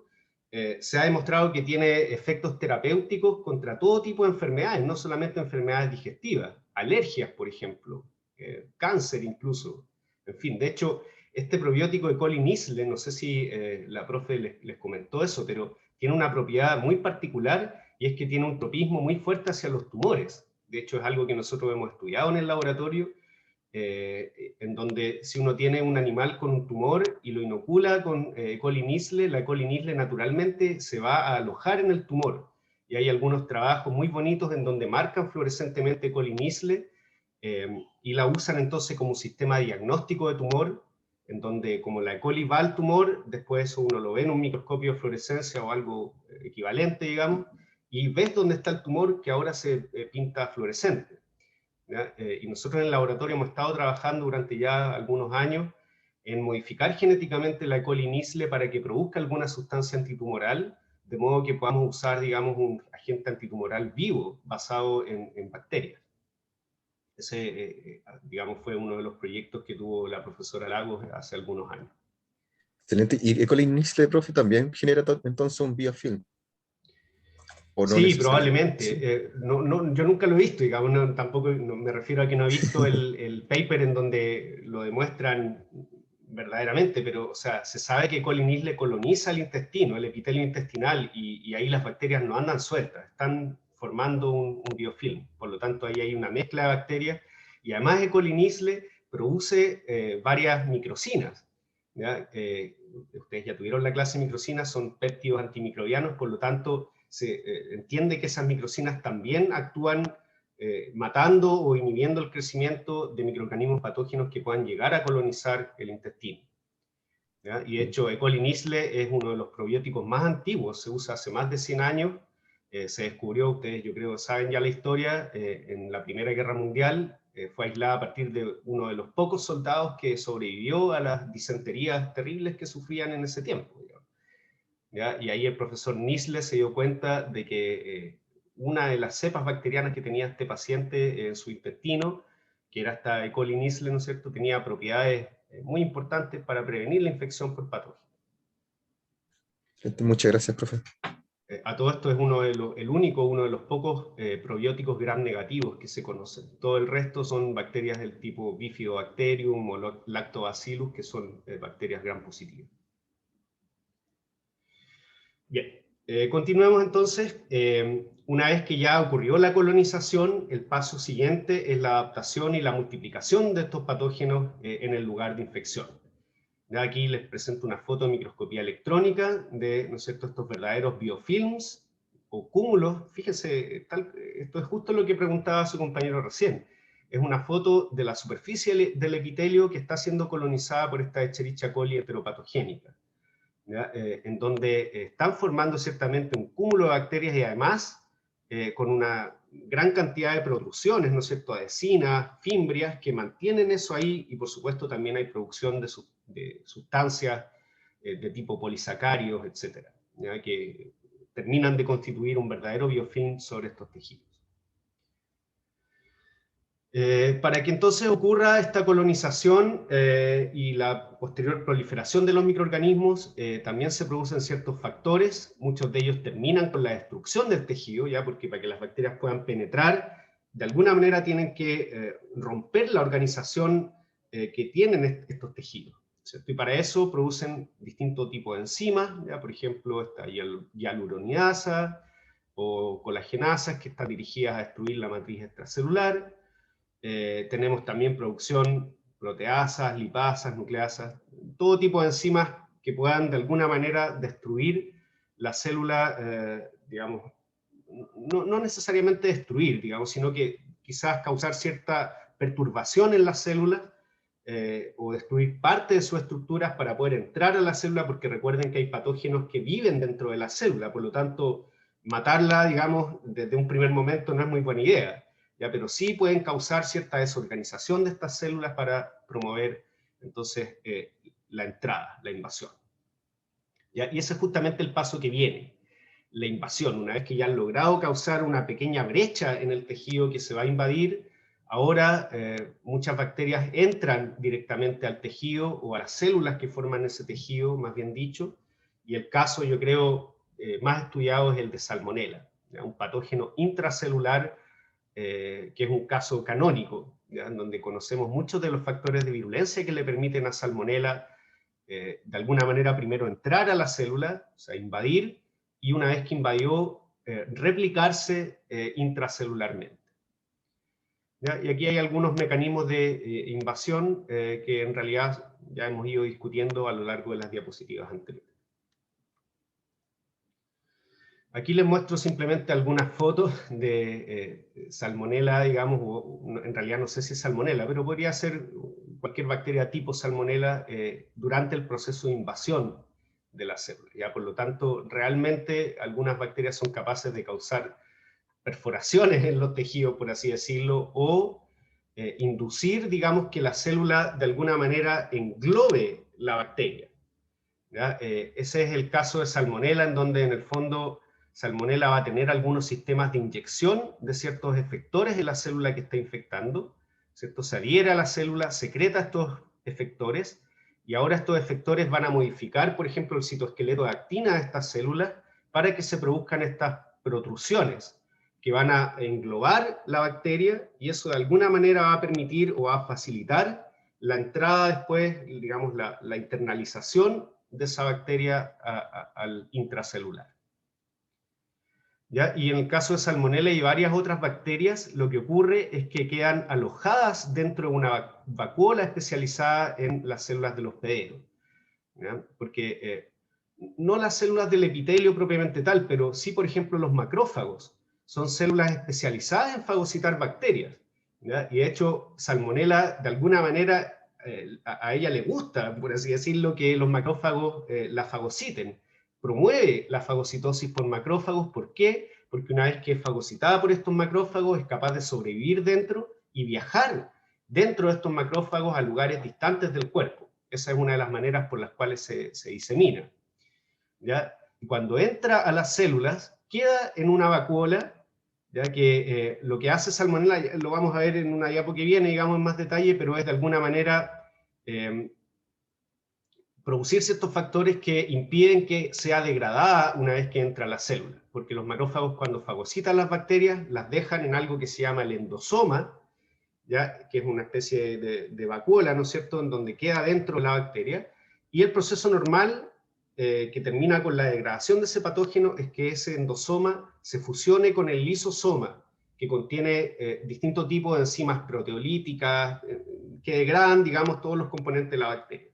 se ha demostrado que tiene efectos terapéuticos contra todo tipo de enfermedades, no solamente enfermedades digestivas, alergias, por ejemplo, cáncer incluso. En fin, de hecho, este probiótico de colinisle, no sé si la profe les comentó eso, pero tiene una propiedad muy particular y es que tiene un tropismo muy fuerte hacia los tumores. De hecho, es algo que nosotros hemos estudiado en el laboratorio en donde si uno tiene un animal con un tumor y lo inocula con colinisle, la colinisle naturalmente se va a alojar en el tumor. Y hay algunos trabajos muy bonitos en donde marcan fluorescentemente colinisle y la usan entonces como sistema diagnóstico de tumor, en donde como la E. coli va al tumor, después eso uno lo ve en un microscopio de fluorescencia o algo equivalente, digamos, y ves dónde está el tumor que ahora se pinta fluorescente. Y nosotros en el laboratorio hemos estado trabajando durante ya algunos años en modificar genéticamente la E. coli nisle para que produzca alguna sustancia antitumoral, de modo que podamos usar, digamos, un agente antitumoral vivo basado en bacterias. Ese, digamos, fue uno de los proyectos que tuvo la profesora Lagos hace algunos años. Excelente. ¿Y E. coli nisle, profe, también genera entonces un biofilm? ¿O no Sí, necesariamente? probablemente. Sí. Yo nunca lo he visto, digamos, tampoco me refiero a que no he visto el paper en donde lo demuestran verdaderamente, pero o sea, se sabe que colinisle coloniza el intestino, el epitelio intestinal, y ahí las bacterias no andan sueltas, están formando un biofilm. Por lo tanto, ahí hay una mezcla de bacterias, y además de colinisle produce varias microcinas, ¿ya? Ustedes ya tuvieron la clase de microcinas, son péptidos antimicrobianos, por lo tanto, se entiende que esas microcinas también actúan matando o inhibiendo el crecimiento de microorganismos patógenos que puedan llegar a colonizar el intestino, ¿ya? Y de hecho, E. coli nisle es uno de los probióticos más antiguos, se usa hace más de 100 años, se descubrió, ustedes yo creo saben ya la historia, en la Primera Guerra Mundial, fue aislada a partir de uno de los pocos soldados que sobrevivió a las disenterías terribles que sufrían en ese tiempo, digamos. ¿Ya? Y ahí el profesor Nisle se dio cuenta de que una de las cepas bacterianas que tenía este paciente en su intestino, que era esta E. coli Nisle, ¿no es cierto?, tenía propiedades muy importantes para prevenir la infección por patógenos. Excelente. Muchas gracias, profe. A todo esto es uno de los pocos probióticos gram negativos que se conocen. Todo el resto son bacterias del tipo Bifidobacterium o Lactobacillus, que son bacterias gram positivas. Bien, continuemos entonces. Una vez que ya ocurrió la colonización, el paso siguiente es la adaptación y la multiplicación de estos patógenos en el lugar de infección. Ya aquí les presento una foto de microscopía electrónica de, ¿no es cierto?, estos verdaderos biofilms o cúmulos. Fíjense, esto es justo lo que preguntaba su compañero recién. es una foto de la superficie del epitelio que está siendo colonizada por esta Escherichia coli heteropatogénica, en donde están formando ciertamente un cúmulo de bacterias y además con una gran cantidad de protrusiones, ¿no es cierto?, adhesinas, fimbrias, que mantienen eso ahí, y por supuesto también hay producción de sustancias de tipo polisacáridos, etcétera, que terminan de constituir un verdadero biofilm sobre estos tejidos. Para que entonces ocurra esta colonización y la posterior proliferación de los microorganismos, también se producen ciertos factores, muchos de ellos terminan con la destrucción del tejido, ya porque para que las bacterias puedan penetrar, de alguna manera tienen que romper la organización que tienen estos tejidos, ¿cierto? Y para eso producen distintos tipos de enzimas, ya, por ejemplo, esta hialuronidasa o colagenasas que están dirigidas a destruir la matriz extracelular. Tenemos también producción proteasas, lipasas, nucleasas, todo tipo de enzimas que puedan de alguna manera destruir la célula, digamos, no necesariamente destruir, digamos, sino que quizás causar cierta perturbación en la célula o destruir parte de sus estructuras para poder entrar a la célula, porque recuerden que hay patógenos que viven dentro de la célula, por lo tanto, matarla, digamos, desde un primer momento no es muy buena idea. ¿Ya? Pero sí pueden causar cierta desorganización de estas células para promover, entonces, la entrada, la invasión. ¿Ya? Y ese es justamente el paso que viene, la invasión. Una vez que ya han logrado causar una pequeña brecha en el tejido que se va a invadir, ahora muchas bacterias entran directamente al tejido o a las células que forman ese tejido, más bien dicho, y el caso, yo creo, más estudiado es el de Salmonella, ¿ya? Un patógeno intracelular que es un caso canónico, ¿ya? En donde conocemos muchos de los factores de virulencia que le permiten a Salmonella, de alguna manera, primero entrar a la célula, o sea, invadir, y una vez que invadió, replicarse intracelularmente. ¿Ya? Y aquí hay algunos mecanismos de invasión que en realidad ya hemos ido discutiendo a lo largo de las diapositivas anteriores. Aquí les muestro simplemente algunas fotos de Salmonella, digamos, o en realidad no sé si es Salmonella, pero podría ser cualquier bacteria tipo Salmonella durante el proceso de invasión de la célula. ¿Ya? Por lo tanto, realmente algunas bacterias son capaces de causar perforaciones en los tejidos, por así decirlo, o inducir, digamos, que la célula de alguna manera englobe la bacteria. ¿Ya? Ese es el caso de Salmonella, en donde en el fondo Salmonella va a tener algunos sistemas de inyección de ciertos efectores en la célula que está infectando, ¿cierto? Se adhiere a la célula, secreta estos efectores, y ahora estos efectores van a modificar, por ejemplo, el citoesqueleto de actina de estas células para que se produzcan estas protrusiones que van a englobar la bacteria, y eso de alguna manera va a permitir o va a facilitar la entrada después, digamos, la internalización de esa bacteria al intracelular. ¿Ya? Y en el caso de Salmonella y varias otras bacterias, lo que ocurre es que quedan alojadas dentro de una vacuola especializada en las células del hospedero. ¿Ya? Porque no las células del epitelio propiamente tal, pero sí, por ejemplo, los macrófagos. Son células especializadas en fagocitar bacterias. ¿Ya? Y de hecho, Salmonella, de alguna manera, a ella le gusta, por así decirlo, que los macrófagos la fagociten. Promueve la fagocitosis por macrófagos. ¿Por qué? Porque una vez que es fagocitada por estos macrófagos, es capaz de sobrevivir dentro y viajar dentro de estos macrófagos a lugares distantes del cuerpo. Esa es una de las maneras por las cuales se disemina. ¿Ya? Y cuando entra a las células, queda en una vacuola, ya que lo que hace Salmonella, lo vamos a ver en una diapo que viene, digamos en más detalle, pero es de alguna manera producir ciertos factores que impiden que sea degradada una vez que entra a la célula, porque los macrófagos cuando fagocitan las bacterias las dejan en algo que se llama el endosoma, ¿ya? Que es una especie de vacuola, ¿no es cierto?, en donde queda dentro la bacteria, y el proceso normal que termina con la degradación de ese patógeno es que ese endosoma se fusione con el lisosoma, que contiene distintos tipos de enzimas proteolíticas que degradan, digamos, todos los componentes de la bacteria.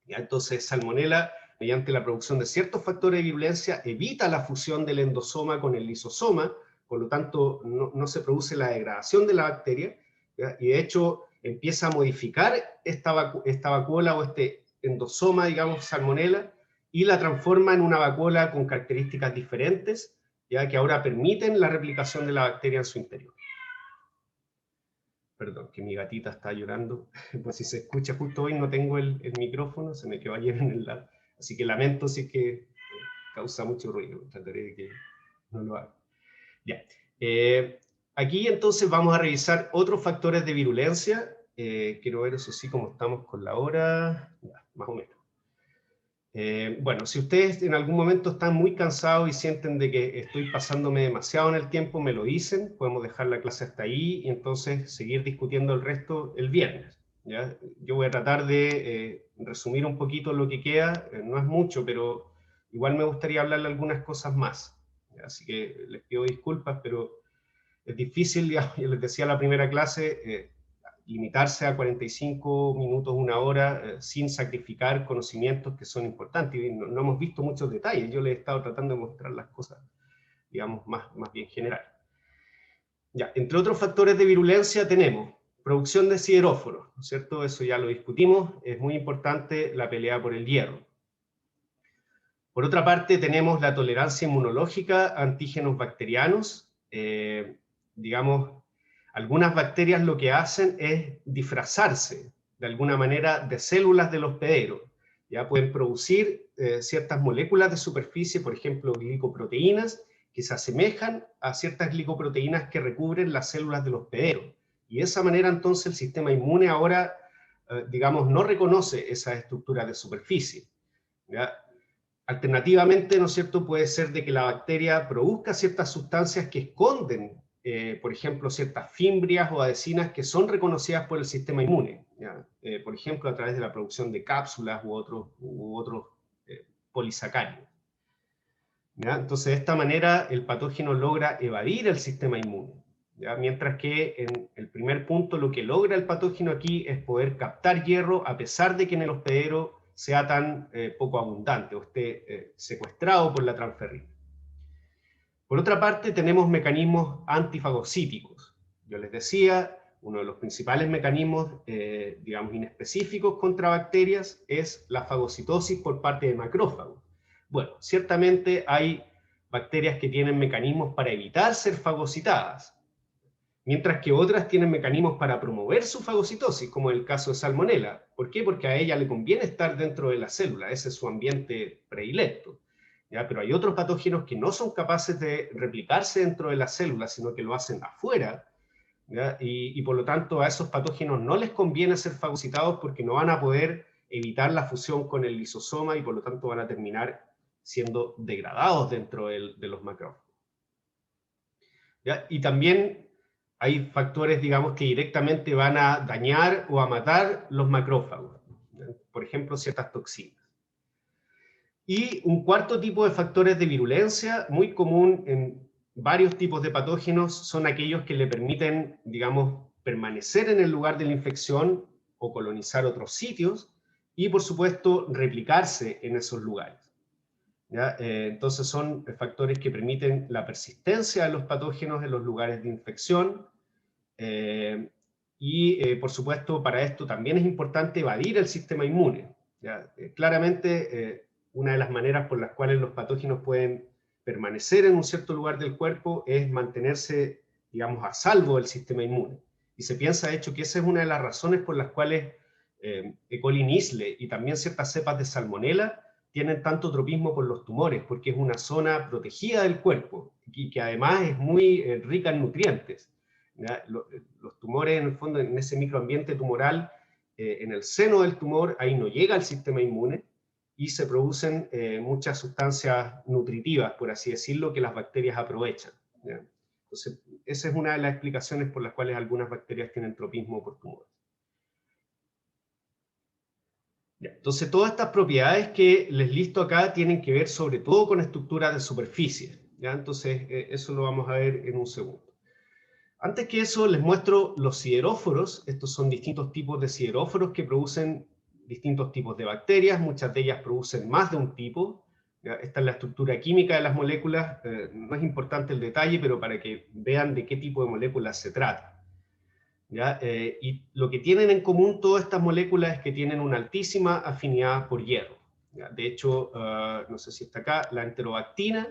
¿Ya? Entonces, Salmonella, mediante la producción de ciertos factores de virulencia, evita la fusión del endosoma con el lisosoma, por lo tanto, no se produce la degradación de la bacteria, ¿ya? Y de hecho empieza a modificar esta vacuola o este endosoma, digamos, Salmonella, y la transforma en una vacuola con características diferentes, ya que ahora permiten la replicación de la bacteria en su interior. Perdón, que mi gatita está llorando, pues si se escucha justo hoy no tengo el micrófono, se me quedó ayer en el lado, así que lamento si es que causa mucho ruido, trataré de que no lo haga. Ya. Aquí entonces vamos a revisar otros factores de virulencia. Quiero ver eso sí cómo estamos con la hora, ya, más o menos. Bueno, si ustedes en algún momento están muy cansados y sienten de que estoy pasándome demasiado en el tiempo, me lo dicen, podemos dejar la clase hasta ahí y entonces seguir discutiendo el resto el viernes, ¿ya? Yo voy a tratar de resumir un poquito lo que queda, no es mucho, pero igual me gustaría hablarle algunas cosas más, ¿ya? Así que les pido disculpas, pero es difícil, ya, yo les decía en la primera clase, limitarse a 45 minutos, una hora, sin sacrificar conocimientos que son importantes. Y no hemos visto muchos detalles, yo les he estado tratando de mostrar las cosas, digamos, más bien general. Ya, entre otros factores de virulencia tenemos producción de sideróforos, ¿no es cierto? Eso ya lo discutimos, es muy importante la pelea por el hierro. Por otra parte, tenemos la tolerancia inmunológica a antígenos bacterianos, digamos, algunas bacterias lo que hacen es disfrazarse, de alguna manera, de células del hospedero. Ya pueden producir ciertas moléculas de superficie, por ejemplo, glicoproteínas, que se asemejan a ciertas glicoproteínas que recubren las células del hospedero. Y de esa manera, entonces, el sistema inmune ahora, digamos, no reconoce esas estructuras de superficie. ¿Ya? Alternativamente, ¿no es cierto?, puede ser de que la bacteria produzca ciertas sustancias que esconden, por ejemplo, ciertas fimbrias o adhesinas que son reconocidas por el sistema inmune, ¿ya? Por ejemplo, a través de la producción de cápsulas u otros polisacáridos, ¿ya? Entonces, de esta manera, el patógeno logra evadir el sistema inmune, ¿ya? Mientras que en el primer punto, lo que logra el patógeno aquí es poder captar hierro, a pesar de que en el hospedero sea tan poco abundante o esté secuestrado por la transferrina. Por otra parte, tenemos mecanismos antifagocíticos. Yo les decía, uno de los principales mecanismos, digamos, inespecíficos contra bacterias es la fagocitosis por parte de macrófagos. Bueno, ciertamente hay bacterias que tienen mecanismos para evitar ser fagocitadas, mientras que otras tienen mecanismos para promover su fagocitosis, como el caso de Salmonella. ¿Por qué? Porque a ella le conviene estar dentro de la célula, ese es su ambiente predilecto. ¿Ya? Pero hay otros patógenos que no son capaces de replicarse dentro de la célula, sino que lo hacen afuera, ¿ya? Y por lo tanto a esos patógenos no les conviene ser fagocitados porque no van a poder evitar la fusión con el lisosoma y por lo tanto van a terminar siendo degradados dentro de los macrófagos. ¿Ya? Y también hay factores, digamos, que directamente van a dañar o a matar los macrófagos, ¿ya? Por ejemplo, ciertas toxinas. Y un cuarto tipo de factores de virulencia, muy común en varios tipos de patógenos, son aquellos que le permiten, digamos, permanecer en el lugar de la infección o colonizar otros sitios, y por supuesto replicarse en esos lugares. ¿Ya? Entonces son factores que permiten la persistencia de los patógenos en los lugares de infección, por supuesto para esto también es importante evadir el sistema inmune. ¿Ya? Claramente una de las maneras por las cuales los patógenos pueden permanecer en un cierto lugar del cuerpo es mantenerse, digamos, a salvo del sistema inmune. Y se piensa, de hecho, que esa es una de las razones por las cuales E. coli Nisle y también ciertas cepas de Salmonella tienen tanto tropismo por los tumores, porque es una zona protegida del cuerpo y que además es muy rica en nutrientes. ¿Ya? Los tumores, en el fondo, en ese microambiente tumoral, en el seno del tumor, ahí no llega el sistema inmune y se producen muchas sustancias nutritivas, por así decirlo, que las bacterias aprovechan. ¿Ya? Entonces, esa es una de las explicaciones por las cuales algunas bacterias tienen tropismo por tumores. Entonces, todas estas propiedades que les listo acá tienen que ver sobre todo con estructuras de superficie. ¿Ya? Entonces, eso lo vamos a ver en un segundo. Antes que eso, les muestro los sideróforos. Estos son distintos tipos de sideróforos que producen distintos tipos de bacterias. Muchas de ellas producen más de un tipo. ¿Ya? Esta es la estructura química de las moléculas. No es importante el detalle, pero para que vean de qué tipo de moléculas se trata. ¿ya? Y lo que tienen en común todas estas moléculas es que tienen una altísima afinidad por hierro, ¿ya? De hecho, no sé si está acá, la enterobactina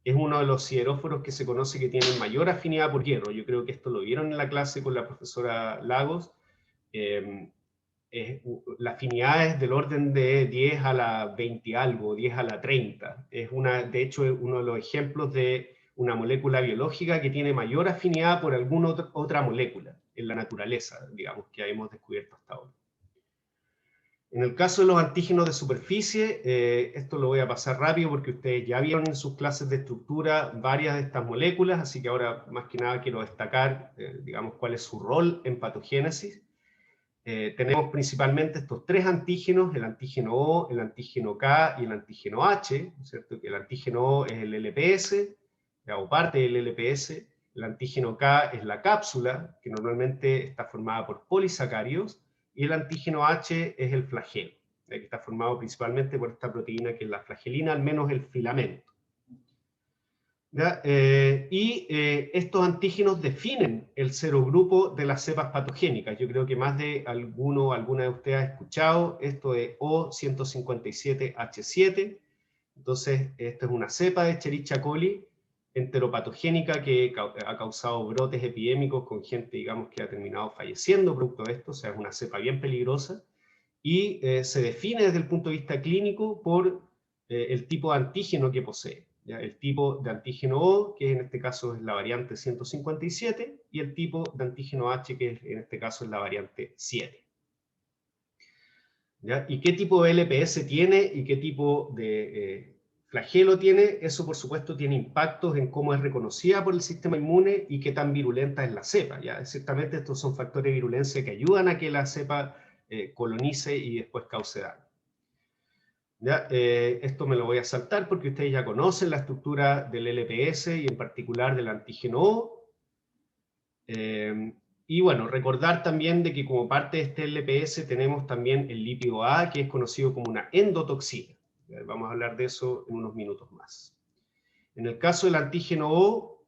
es uno de los sideróforos que se conoce que tienen mayor afinidad por hierro. Yo creo que esto lo vieron en la clase con la profesora Lagos. La afinidad es del orden de 10 a la 20 algo, 10 a la 30. De hecho, es uno de los ejemplos de una molécula biológica que tiene mayor afinidad por alguna otra molécula en la naturaleza, digamos, que hemos descubierto hasta ahora. En el caso de los antígenos de superficie, esto lo voy a pasar rápido porque ustedes ya vieron en sus clases de estructura varias de estas moléculas, así que ahora más que nada quiero destacar, digamos, cuál es su rol en patogénesis. Tenemos principalmente estos tres antígenos, el antígeno O, el antígeno K y el antígeno H, ¿cierto? Que el antígeno O es el LPS, o parte del LPS, el antígeno K es la cápsula, que normalmente está formada por polisacáridos, y el antígeno H es el flagelo, que está formado principalmente por esta proteína que es la flagelina, al menos el filamento. Estos antígenos definen el serogrupo de las cepas patogénicas. Yo creo que más de alguno o alguna de ustedes ha escuchado esto de O157H7. Entonces, esta es una cepa de Escherichia coli enteropatogénica que ha causado brotes epidémicos con gente, digamos, que ha terminado falleciendo producto de esto. O sea, es una cepa bien peligrosa. Y se define desde el punto de vista clínico por el tipo de antígeno que posee. ¿Ya? El tipo de antígeno O, que en este caso es la variante 157, y el tipo de antígeno H, que en este caso es la variante 7. ¿Ya? ¿Y qué tipo de LPS tiene y qué tipo de flagelo tiene? Eso, por supuesto, tiene impactos en cómo es reconocida por el sistema inmune y qué tan virulenta es la cepa. ¿Ya? Ciertamente estos son factores de virulencia que ayudan a que la cepa colonice y después cause daño. ¿Ya? Esto me lo voy a saltar porque ustedes ya conocen la estructura del LPS y en particular del antígeno O. Y bueno, recordar también de que como parte de este LPS tenemos también el lípido A, que es conocido como una endotoxina. Vamos a hablar de eso en unos minutos más. En el caso del antígeno O, o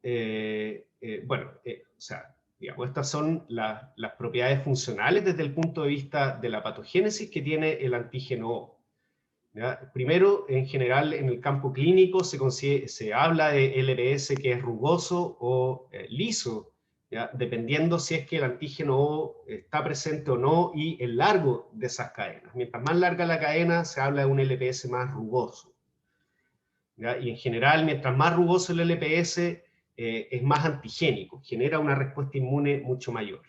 sea, digamos, estas son las propiedades funcionales desde el punto de vista de la patogénesis que tiene el antígeno O. ¿Ya? Primero, en general, en el campo clínico se habla de LPS que es rugoso o liso, ¿ya? Dependiendo si es que el antígeno O está presente o no y el largo de esas cadenas. Mientras más larga la cadena, se habla de un LPS más rugoso. ¿Ya? Y en general, mientras más rugoso el LPS, es más antigénico, genera una respuesta inmune mucho mayor.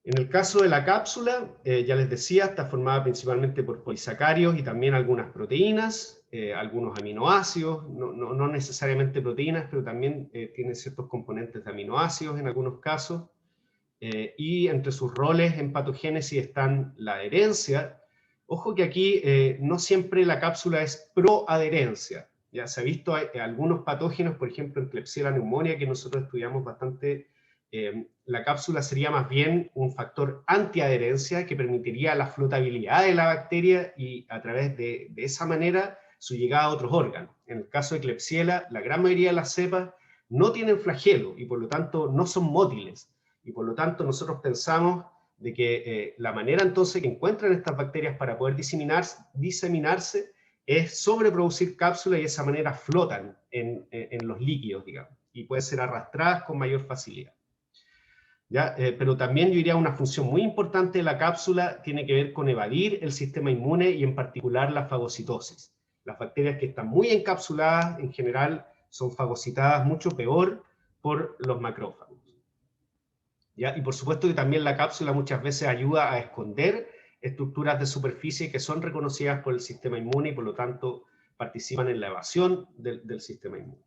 En el caso de la cápsula, ya les decía, está formada principalmente por polisacáridos y también algunas proteínas, algunos aminoácidos, no necesariamente proteínas, pero también tiene ciertos componentes de aminoácidos en algunos casos. Y entre sus roles en patogénesis están la adherencia. Ojo que aquí no siempre la cápsula es proadherencia. Ya se ha visto algunos patógenos, por ejemplo en Klebsiella pneumoniae, que nosotros estudiamos bastante. La cápsula sería más bien un factor antiadherencia que permitiría la flotabilidad de la bacteria y a través de esa manera su llegada a otros órganos. En el caso de Klebsiella, la gran mayoría de las cepas no tienen flagelo y por lo tanto no son mótiles. Y por lo tanto nosotros pensamos de que la manera entonces que encuentran estas bacterias para poder diseminarse es sobreproducir cápsulas y de esa manera flotan en los líquidos, digamos, y pueden ser arrastradas con mayor facilidad. ¿Ya? Pero también yo diría una función muy importante de la cápsula tiene que ver con evadir el sistema inmune y en particular la fagocitosis. Las bacterias que están muy encapsuladas en general son fagocitadas mucho peor por los macrófagos. ¿Ya? Y por supuesto que también la cápsula muchas veces ayuda a esconder estructuras de superficie que son reconocidas por el sistema inmune y por lo tanto participan en la evasión del sistema inmune.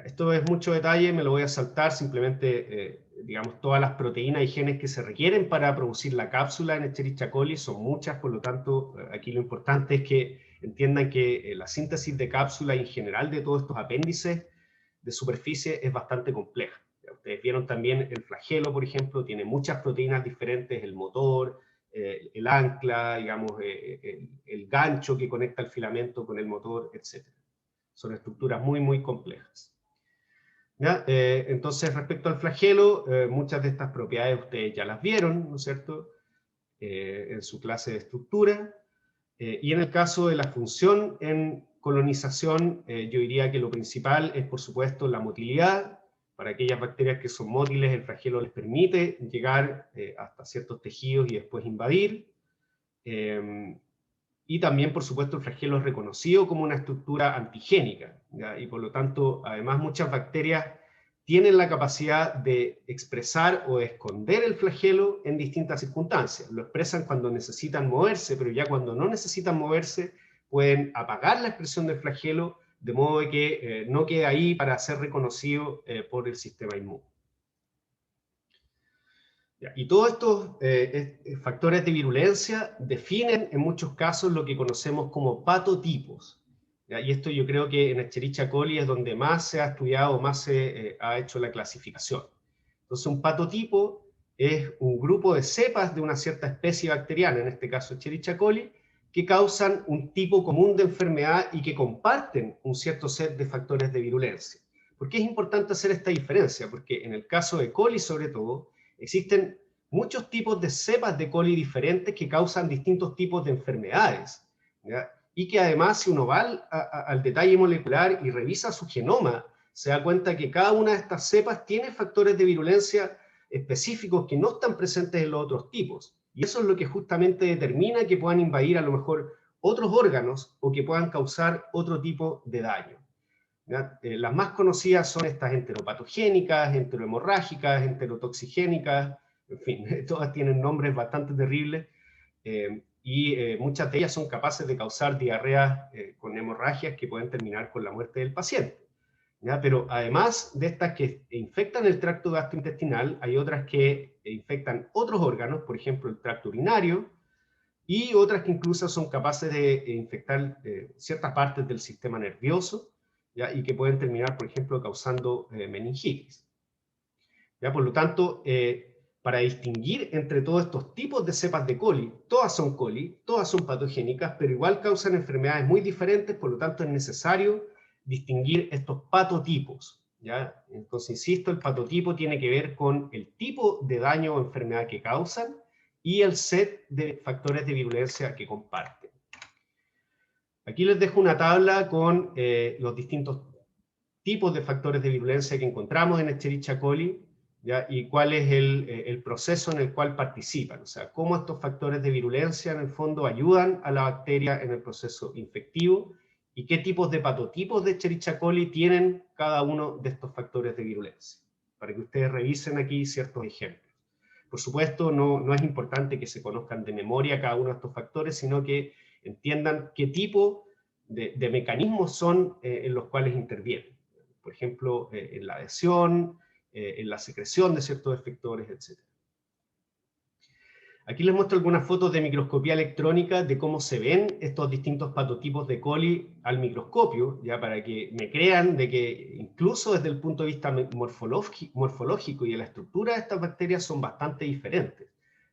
Esto es mucho detalle, me lo voy a saltar, simplemente, digamos, todas las proteínas y genes que se requieren para producir la cápsula en Escherichia coli son muchas, por lo tanto, aquí lo importante es que entiendan que la síntesis de cápsula y en general de todos estos apéndices de superficie es bastante compleja. Ustedes vieron también el flagelo, por ejemplo, tiene muchas proteínas diferentes, el motor, el ancla, digamos, el gancho que conecta el filamento con el motor, etc. Son estructuras muy, muy complejas. ¿Ya? Entonces, respecto al flagelo, muchas de estas propiedades ustedes ya las vieron, ¿no es cierto?, en su clase de estructura. Y en el caso de la función en colonización, yo diría que lo principal es, por supuesto, la motilidad. Para aquellas bacterias que son mótiles, el flagelo les permite llegar hasta ciertos tejidos y después invadir. Y también, por supuesto, el flagelo es reconocido como una estructura antigénica, ¿ya? Y por lo tanto, además, muchas bacterias tienen la capacidad de expresar o de esconder el flagelo en distintas circunstancias. Lo expresan cuando necesitan moverse, pero ya cuando no necesitan moverse, pueden apagar la expresión del flagelo, de modo que no quede ahí para ser reconocido por el sistema inmune. Y todos estos factores de virulencia definen en muchos casos lo que conocemos como patotipos. ¿Ya? Y esto yo creo que en Escherichia coli es donde más se ha estudiado, más se ha hecho la clasificación. Entonces un patotipo es un grupo de cepas de una cierta especie bacteriana, en este caso Escherichia coli, que causan un tipo común de enfermedad y que comparten un cierto set de factores de virulencia. ¿Por qué es importante hacer esta diferencia? Porque en el caso de coli sobre todo, existen muchos tipos de cepas de coli diferentes que causan distintos tipos de enfermedades, ¿ya? Y que además, si uno va al detalle molecular y revisa su genoma, se da cuenta que cada una de estas cepas tiene factores de virulencia específicos que no están presentes en los otros tipos. Y eso es lo que justamente determina que puedan invadir a lo mejor otros órganos o que puedan causar otro tipo de daño. Las más conocidas son estas enteropatogénicas, enterohemorrágicas, enterotoxigénicas, en fin, todas tienen nombres bastante terribles, y muchas de ellas son capaces de causar diarreas con hemorragias que pueden terminar con la muerte del paciente. ¿Ya? Pero además de estas que infectan el tracto gastrointestinal, hay otras que infectan otros órganos, por ejemplo el tracto urinario, y otras que incluso son capaces de infectar ciertas partes del sistema nervioso, ¿ya? Y que pueden terminar, por ejemplo, causando meningitis. ¿Ya? Por lo tanto, para distinguir entre todos estos tipos de cepas de coli, todas son patogénicas, pero igual causan enfermedades muy diferentes, por lo tanto es necesario distinguir estos patotipos. ¿Ya? Entonces, insisto, el patotipo tiene que ver con el tipo de daño o enfermedad que causan y el set de factores de virulencia que comparten. Aquí les dejo una tabla con los distintos tipos de factores de virulencia que encontramos en Escherichia coli, ¿ya? Y cuál es el proceso en el cual participan, o sea, cómo estos factores de virulencia en el fondo ayudan a la bacteria en el proceso infectivo y qué tipos de patotipos de Escherichia coli tienen cada uno de estos factores de virulencia, para que ustedes revisen aquí ciertos ejemplos. Por supuesto, no es importante que se conozcan de memoria cada uno de estos factores, sino que entiendan qué tipo de mecanismos son en los cuales intervienen. Por ejemplo, en la adhesión, en la secreción de ciertos efectores, etc. Aquí les muestro algunas fotos de microscopía electrónica de cómo se ven estos distintos patotipos de coli al microscopio, ya para que me crean de que incluso desde el punto de vista morfológico y de la estructura de estas bacterias son bastante diferentes,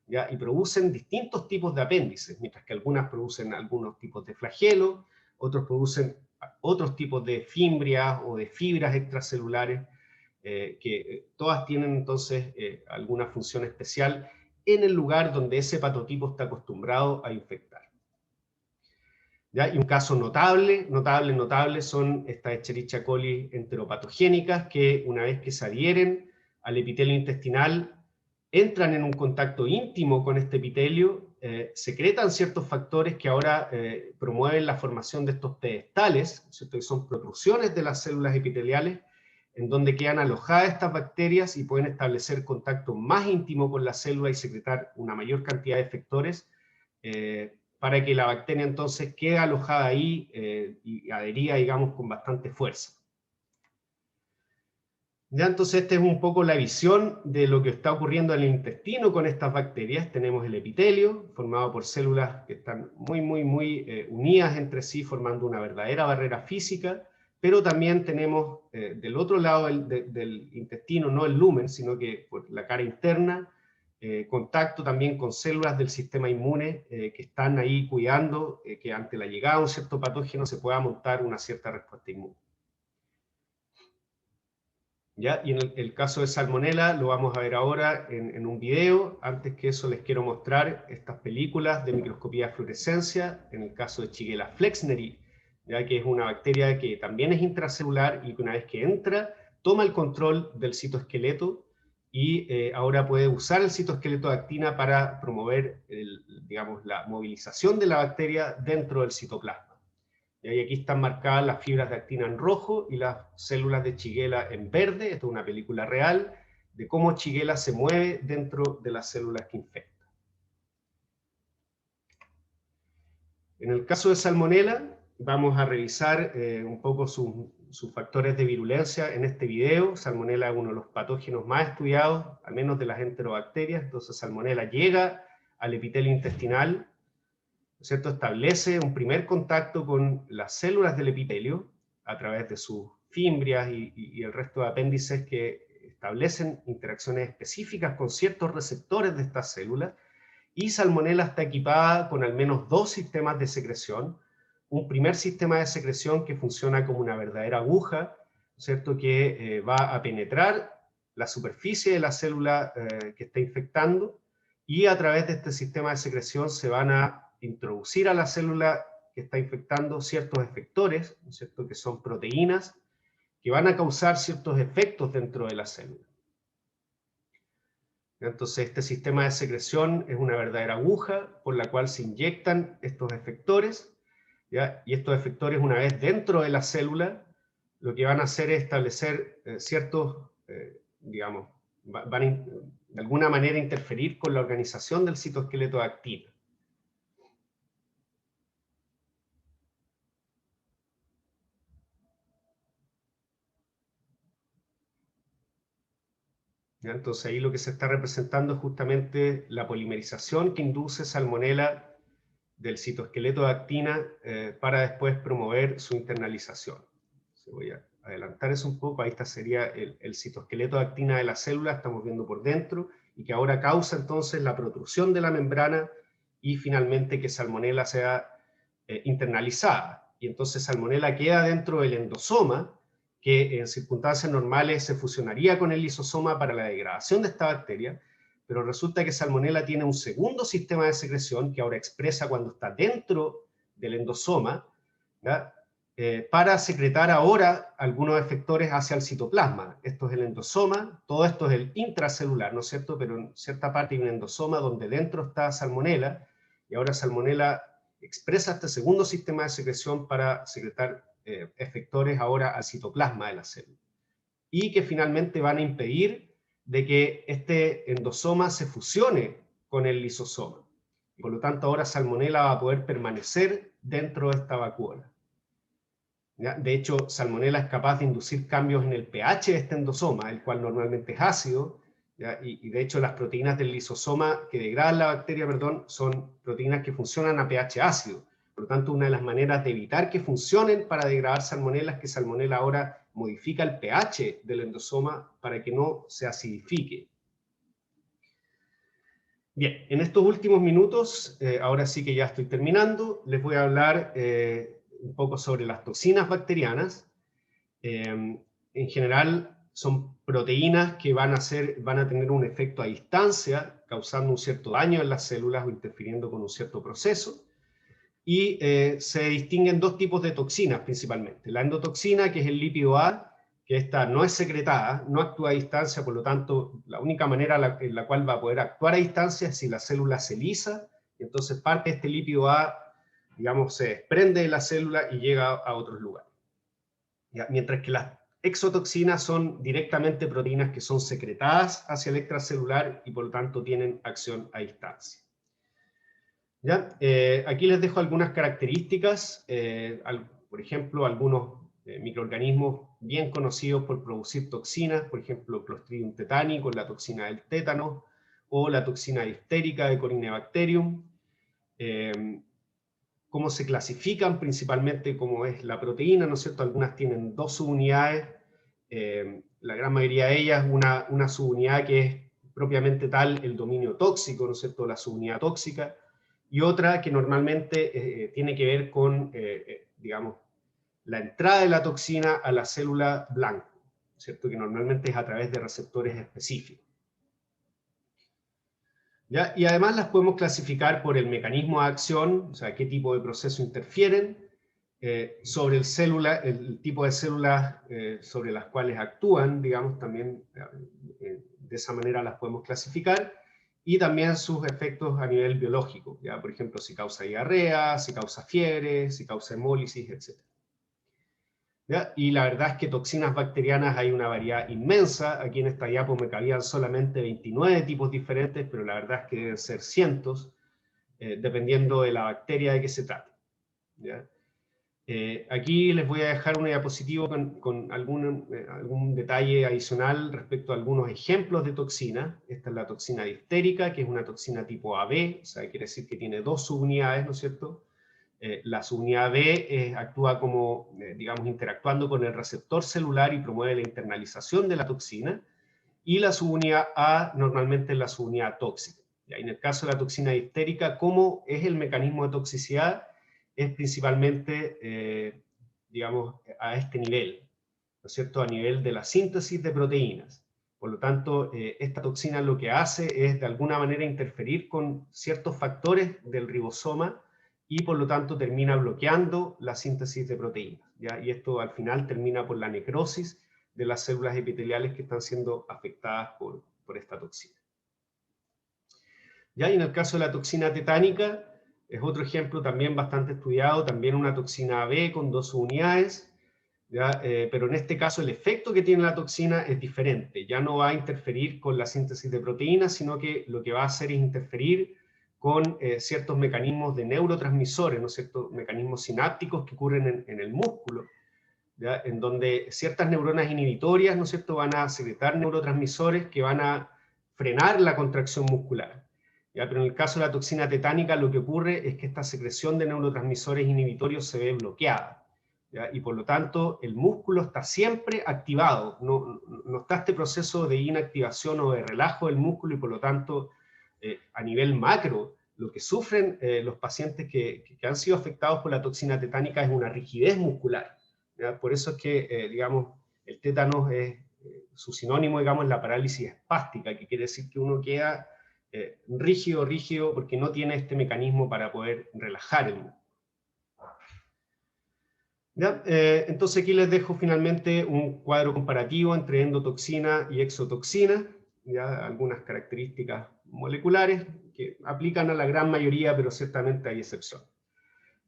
¿ya? Y producen distintos tipos de apéndices, mientras que algunas producen algunos tipos de flagelo, otros producen otros tipos de fimbrias o de fibras extracelulares, que todas tienen entonces alguna función especial en el lugar donde ese patotipo está acostumbrado a infectar. ¿Ya? Y un caso notable son estas Escherichia coli enteropatogénicas que una vez que se adhieren al epitelio intestinal, entran en un contacto íntimo con este epitelio, secretan ciertos factores que ahora promueven la formación de estos pedestales, ¿cierto? Que son protrusiones de las células epiteliales, en donde quedan alojadas estas bacterias y pueden establecer contacto más íntimo con la célula y secretar una mayor cantidad de efectores, para que la bacteria entonces quede alojada ahí y adherida, digamos, con bastante fuerza. Ya, entonces esta es un poco la visión de lo que está ocurriendo en el intestino con estas bacterias. Tenemos el epitelio, formado por células que están muy unidas entre sí, formando una verdadera barrera física, pero también tenemos del otro lado del intestino, no el lumen, sino que por la cara interna, contacto también con células del sistema inmune que están ahí cuidando que ante la llegada de un cierto patógeno se pueda montar una cierta respuesta inmune. ¿Ya? Y en el caso de Salmonella lo vamos a ver ahora en un video. Antes que eso les quiero mostrar estas películas de microscopía de fluorescencia, en el caso de Shigella flexneri, ya que es una bacteria que también es intracelular y que una vez que entra, toma el control del citoesqueleto y ahora puede usar el citoesqueleto de actina para promover digamos, la movilización de la bacteria dentro del citoplasma. Y aquí están marcadas las fibras de actina en rojo y las células de Shigella en verde. Esto es una película real de cómo Shigella se mueve dentro de las células que infecta. En el caso de Salmonella, vamos a revisar un poco sus factores de virulencia en este video. Salmonella es uno de los patógenos más estudiados, al menos de las enterobacterias. Entonces Salmonella llega al epitelio intestinal, ¿cierto? Establece un primer contacto con las células del epitelio a través de sus fimbrias y el resto de apéndices que establecen interacciones específicas con ciertos receptores de estas células, y Salmonella está equipada con al menos dos sistemas de secreción. Un primer sistema de secreción que funciona como una verdadera aguja, ¿cierto? Que va a penetrar la superficie de la célula que está infectando, y a través de este sistema de secreción se van a introducir a la célula que está infectando ciertos efectores, ¿no es cierto?, que son proteínas que van a causar ciertos efectos dentro de la célula. Entonces este sistema de secreción es una verdadera aguja por la cual se inyectan estos efectores, ¿ya? Y estos efectores, una vez dentro de la célula, lo que van a hacer es establecer ciertos, digamos, van a de alguna manera interferir con la organización del citoesqueleto de actina. ¿Ya? Entonces ahí lo que se está representando es justamente la polimerización que induce Salmonella del citoesqueleto de actina para después promover su internalización. Entonces voy a adelantar eso un poco. Ahí está, sería el citoesqueleto de actina de la célula, estamos viendo por dentro, y que ahora causa entonces la protrusión de la membrana y finalmente que Salmonella sea internalizada. Y entonces Salmonella queda dentro del endosoma, que en circunstancias normales se fusionaría con el lisosoma para la degradación de esta bacteria, pero resulta que Salmonella tiene un segundo sistema de secreción que ahora expresa cuando está dentro del endosoma, ¿ya? Para secretar ahora algunos efectores hacia el citoplasma. Esto es el endosoma, todo esto es el intracelular, ¿no es cierto? Pero en cierta parte hay un endosoma donde dentro está Salmonella, y ahora Salmonella expresa este segundo sistema de secreción para secretar efectores ahora al citoplasma de la célula, y que finalmente van a impedir de que este endosoma se fusione con el lisosoma. Por lo tanto, ahora Salmonella va a poder permanecer dentro de esta vacuola. ¿Ya? De hecho, Salmonella es capaz de inducir cambios en el pH de este endosoma, el cual normalmente es ácido, ¿ya? Y de hecho las proteínas del lisosoma que degradan la bacteria, perdón, son proteínas que funcionan a pH ácido. Por lo tanto, una de las maneras de evitar que funcionen para degradar Salmonella es que Salmonella ahora modifica el pH del endosoma para que no se acidifique. Bien, en estos últimos minutos, ahora sí que ya estoy terminando, les voy a hablar un poco sobre las toxinas bacterianas. En general son proteínas que van a tener un efecto a distancia, causando un cierto daño en las células o interfiriendo con un cierto proceso. Y se distinguen dos tipos de toxinas principalmente. La endotoxina, que es el lípido A, que esta no es secretada, no actúa a distancia, por lo tanto, la única manera en la cual va a poder actuar a distancia es si la célula se lisa, y entonces parte de este lípido A, digamos, se desprende de la célula y llega a otros lugares. ¿Ya? Mientras que las exotoxinas son directamente proteínas que son secretadas hacia el extracelular y por lo tanto tienen acción a distancia. ¿Ya? Aquí les dejo algunas características, por ejemplo, algunos microorganismos bien conocidos por producir toxinas, por ejemplo, Clostridium tetani, la toxina del tétano, o la toxina difterica de Corynebacterium. Cómo se clasifican principalmente como es la proteína, ¿no es cierto? Algunas tienen dos subunidades, la gran mayoría de ellas una subunidad que es propiamente tal el dominio tóxico, ¿no es cierto? La subunidad tóxica, y otra que normalmente tiene que ver con, digamos, la entrada de la toxina a la célula blanco. ¿cierto? Que normalmente es a través de receptores específicos. ¿Ya? Y además las podemos clasificar por el mecanismo de acción, o sea, qué tipo de proceso interfieren, sobre el tipo de células sobre las cuales actúan, digamos, también de esa manera las podemos clasificar, y también sus efectos a nivel biológico, ¿ya? Por ejemplo, si causa diarrea, si causa fiebre, si causa hemólisis, etc. ¿Ya? Y la verdad es que toxinas bacterianas hay una variedad inmensa. Aquí en esta diapo me cabían solamente 29 tipos diferentes, pero la verdad es que deben ser cientos, dependiendo de la bacteria de que se trate. ¿Ya? Aquí les voy a dejar una diapositiva con algún detalle adicional respecto a algunos ejemplos de toxinas. Esta es la toxina diftérica, que es una toxina tipo AB, o sea, quiere decir que tiene dos subunidades, ¿no es cierto? La subunidad B actúa como, digamos, interactuando con el receptor celular y promueve la internalización de la toxina, y la subunidad A normalmente es la subunidad tóxica. Y en el caso de la toxina diftérica, ¿cómo es el mecanismo de toxicidad? Es principalmente, digamos, a este nivel, ¿no es cierto?, a nivel de la síntesis de proteínas. Por lo tanto, esta toxina lo que hace es de alguna manera interferir con ciertos factores del ribosoma y por lo tanto termina bloqueando la síntesis de proteínas, ¿ya? Y esto al final termina por la necrosis de las células epiteliales que están siendo afectadas por esta toxina. ¿Ya? Y en el caso de la toxina tetánica, es otro ejemplo también bastante estudiado, también una toxina B con dos unidades, ¿ya? Pero en este caso el efecto que tiene la toxina es diferente, ya no va a interferir con la síntesis de proteínas, sino que lo que va a hacer es interferir con ciertos mecanismos de neurotransmisores, ¿no es cierto?, mecanismos sinápticos que ocurren en el músculo, ¿ya? En donde ciertas neuronas inhibitorias, ¿no es cierto?, van a secretar neurotransmisores que van a frenar la contracción muscular, ¿ya? Pero en el caso de la toxina tetánica lo que ocurre es que esta secreción de neurotransmisores inhibitorios se ve bloqueada, ¿ya? Y por lo tanto el músculo está siempre activado, no está este proceso de inactivación o de relajo del músculo, y por lo tanto a nivel macro lo que sufren los pacientes que han sido afectados por la toxina tetánica es una rigidez muscular, ¿ya? Por eso es que, digamos, el tétanos es, su sinónimo, digamos, es la parálisis espástica, que quiere decir que uno queda rígido, porque no tiene este mecanismo para poder relajar el músculo. ¿Ya? Entonces aquí les dejo finalmente un cuadro comparativo entre endotoxina y exotoxina, ¿ya? Algunas características moleculares que aplican a la gran mayoría, pero ciertamente hay excepciones.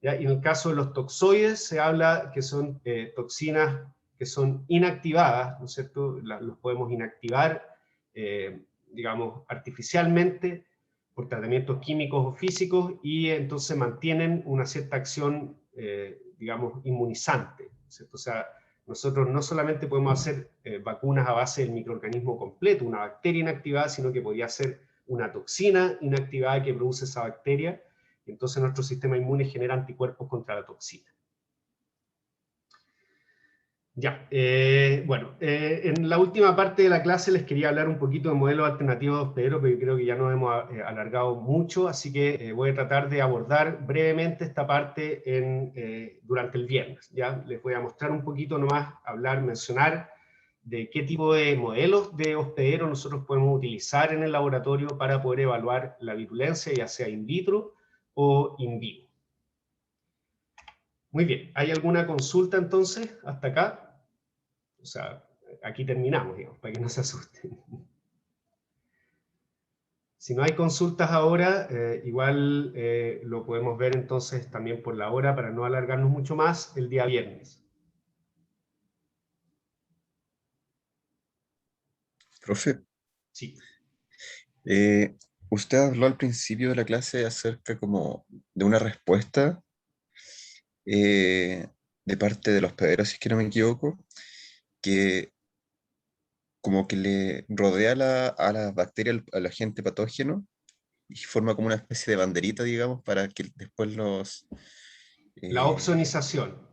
¿Ya? Y en el caso de los toxoides se habla que son toxinas que son inactivadas, ¿no es cierto? Los podemos inactivar, digamos, artificialmente por tratamientos químicos o físicos, y entonces mantienen una cierta acción, digamos, inmunizante, ¿cierto? O sea, nosotros no solamente podemos hacer vacunas a base del microorganismo completo, una bacteria inactivada, sino que podría ser una toxina inactivada que produce esa bacteria, y entonces nuestro sistema inmune genera anticuerpos contra la toxina. Ya, bueno, en la última parte de la clase les quería hablar un poquito de modelos alternativos de hospedero, pero yo creo que ya nos hemos alargado mucho, así que voy a tratar de abordar brevemente esta parte durante el viernes. Ya les voy a mostrar un poquito nomás, mencionar de qué tipo de modelos de hospedero nosotros podemos utilizar en el laboratorio para poder evaluar la virulencia, ya sea in vitro o in vivo. Muy bien, ¿hay alguna consulta entonces hasta acá? O sea, aquí terminamos, digamos, para que no se asusten. Si no hay consultas ahora, igual lo podemos ver entonces también por la hora, para no alargarnos mucho más, el día viernes. Profe, Sí. usted habló al principio de la clase acerca como de una respuesta de parte de los hospederos, si es que no me equivoco, que como que le rodea a la bacteria, al agente patógeno, y forma como una especie de banderita, digamos, para que después los... La eh, oxonización.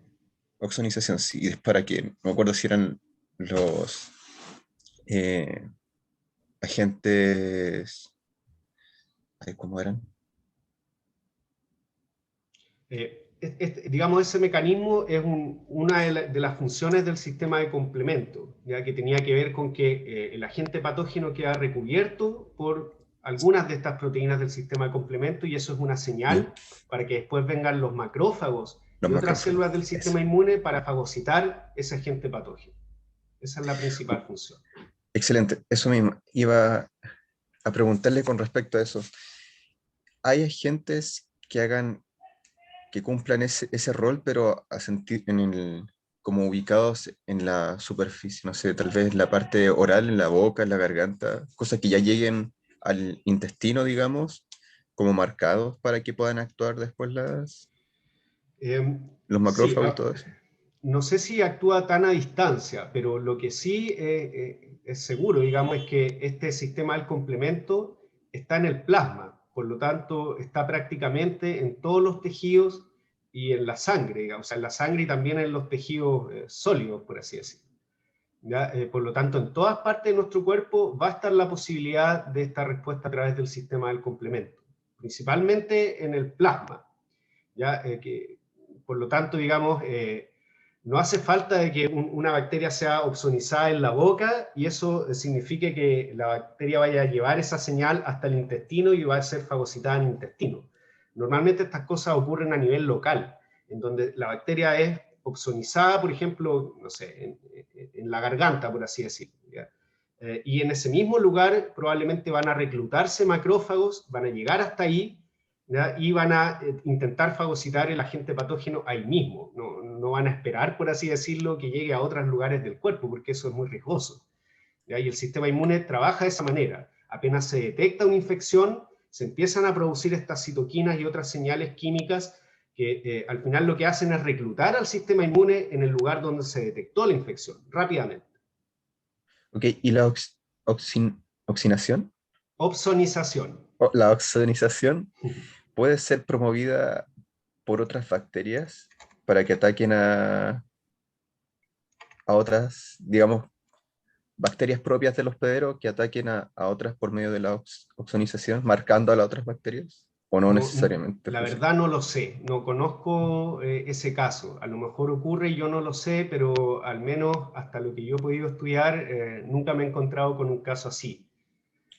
oxonización, sí, y es para que, no me acuerdo si eran los eh, agentes, ay, ¿cómo eran? digamos, ese mecanismo es una de las funciones del sistema de complemento, ya que tenía que ver con que el agente patógeno queda recubierto por algunas de estas proteínas del sistema de complemento, y eso es una señal para que después vengan los macrófagos y otras células del sistema inmune para fagocitar ese agente patógeno. Esa es la principal función. Excelente, eso mismo. Iba a preguntarle con respecto a eso. ¿Hay agentes que cumplan ese rol, pero como ubicados en la superficie? No sé, tal vez la parte oral, en la boca, en la garganta, cosas que ya lleguen al intestino, digamos, como marcados para que puedan actuar después los Sí, macrófagos y todo eso. no sé si actúa tan a distancia, pero lo que sí es seguro, digamos, es que este sistema del complemento está en el plasma, por lo tanto está prácticamente en todos los tejidos y en la sangre, digamos, o sea, en la sangre y también en los tejidos sólidos, por así decirlo. ¿Ya? Por lo tanto, en todas partes de nuestro cuerpo va a estar la posibilidad de esta respuesta a través del sistema del complemento, principalmente en el plasma. ¿Ya? Por lo tanto, digamos, no hace falta de que una bacteria sea opsonizada en la boca y eso signifique que la bacteria vaya a llevar esa señal hasta el intestino y va a ser fagocitada en el intestino. Normalmente estas cosas ocurren a nivel local, en donde la bacteria es opsonizada, por ejemplo, no sé, en la garganta, por así decirlo. ¿Ya? Y en ese mismo lugar probablemente van a reclutarse macrófagos, van a llegar hasta ahí, ¿ya? Y van a intentar fagocitar el agente patógeno ahí mismo. No van a esperar, por así decirlo, que llegue a otros lugares del cuerpo, porque eso es muy riesgoso. ¿Ya? Y el sistema inmune trabaja de esa manera. Apenas se detecta una infección, se empiezan a producir estas citoquinas y otras señales químicas que al final lo que hacen es reclutar al sistema inmune en el lugar donde se detectó la infección, rápidamente. Ok, ¿y la oxinación? Opsonización. La oxonización puede ser promovida por otras bacterias para que ataquen a otras, digamos, bacterias propias del hospedero que ataquen a otras por medio de la oxonización, marcando a las otras bacterias, o no necesariamente. La verdad no lo sé, no conozco ese caso. A lo mejor ocurre y yo no lo sé, pero al menos hasta lo que yo he podido estudiar, nunca me he encontrado con un caso así.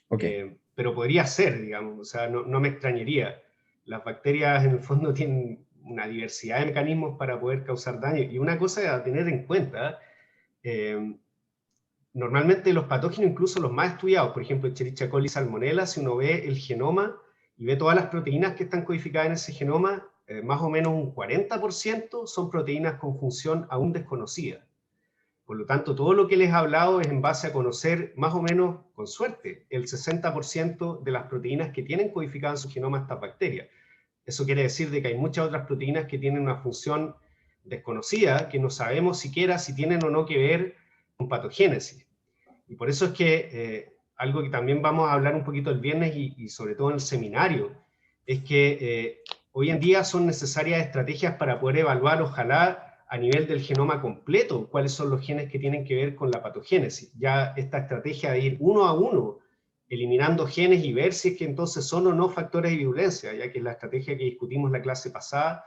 Okay. Pero podría ser, digamos, o sea, no me extrañaría. Las bacterias en el fondo tienen una diversidad de mecanismos para poder causar daño. Y una cosa a tener en cuenta, normalmente los patógenos, incluso los más estudiados, por ejemplo, Escherichia coli, Salmonella, si uno ve el genoma y ve todas las proteínas que están codificadas en ese genoma, más o menos un 40% son proteínas con función aún desconocida. Por lo tanto, todo lo que les he hablado es en base a conocer más o menos, con suerte, el 60% de las proteínas que tienen codificadas en su genoma estas bacterias. Eso quiere decir de que hay muchas otras proteínas que tienen una función desconocida, que no sabemos siquiera si tienen o no que ver con patogénesis. Y por eso es que algo que también vamos a hablar un poquito el viernes y sobre todo en el seminario, es que hoy en día son necesarias estrategias para poder evaluar, ojalá, a nivel del genoma completo, cuáles son los genes que tienen que ver con la patogénesis. Ya esta estrategia de ir uno a uno, eliminando genes y ver si es que entonces son o no factores de virulencia, ya que la estrategia que discutimos en la clase pasada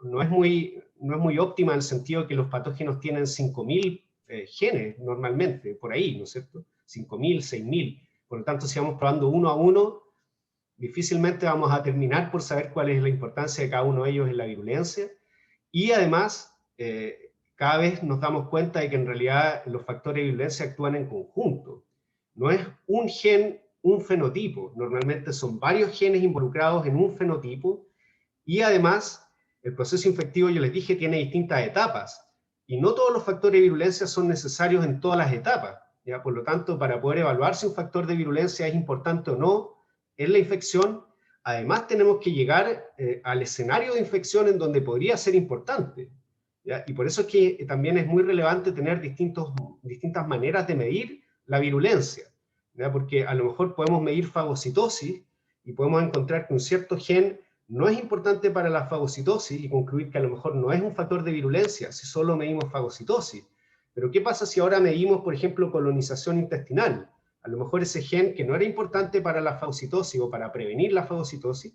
no es muy óptima en el sentido de que los patógenos tienen 5.000 genes normalmente, por ahí, ¿no es cierto? 5.000, 6.000. Por lo tanto, si vamos probando uno a uno, difícilmente vamos a terminar por saber cuál es la importancia de cada uno de ellos en la virulencia. Y además, cada vez nos damos cuenta de que en realidad los factores de virulencia actúan en conjunto. No es un gen, un fenotipo. Normalmente son varios genes involucrados en un fenotipo. Y además, el proceso infectivo, yo les dije, tiene distintas etapas. Y no todos los factores de virulencia son necesarios en todas las etapas. ¿Ya? Por lo tanto, para poder evaluar si un factor de virulencia es importante o no en la infección, además tenemos que llegar al escenario de infección en donde podría ser importante. ¿Ya? Y por eso es que también es muy relevante tener distintas maneras de medir la virulencia. ¿Ya? Porque a lo mejor podemos medir fagocitosis y podemos encontrar que un cierto gen no es importante para la fagocitosis y concluir que a lo mejor no es un factor de virulencia si solo medimos fagocitosis. Pero ¿qué pasa si ahora medimos, por ejemplo, colonización intestinal? A lo mejor ese gen que no era importante para la fagocitosis o para prevenir la fagocitosis,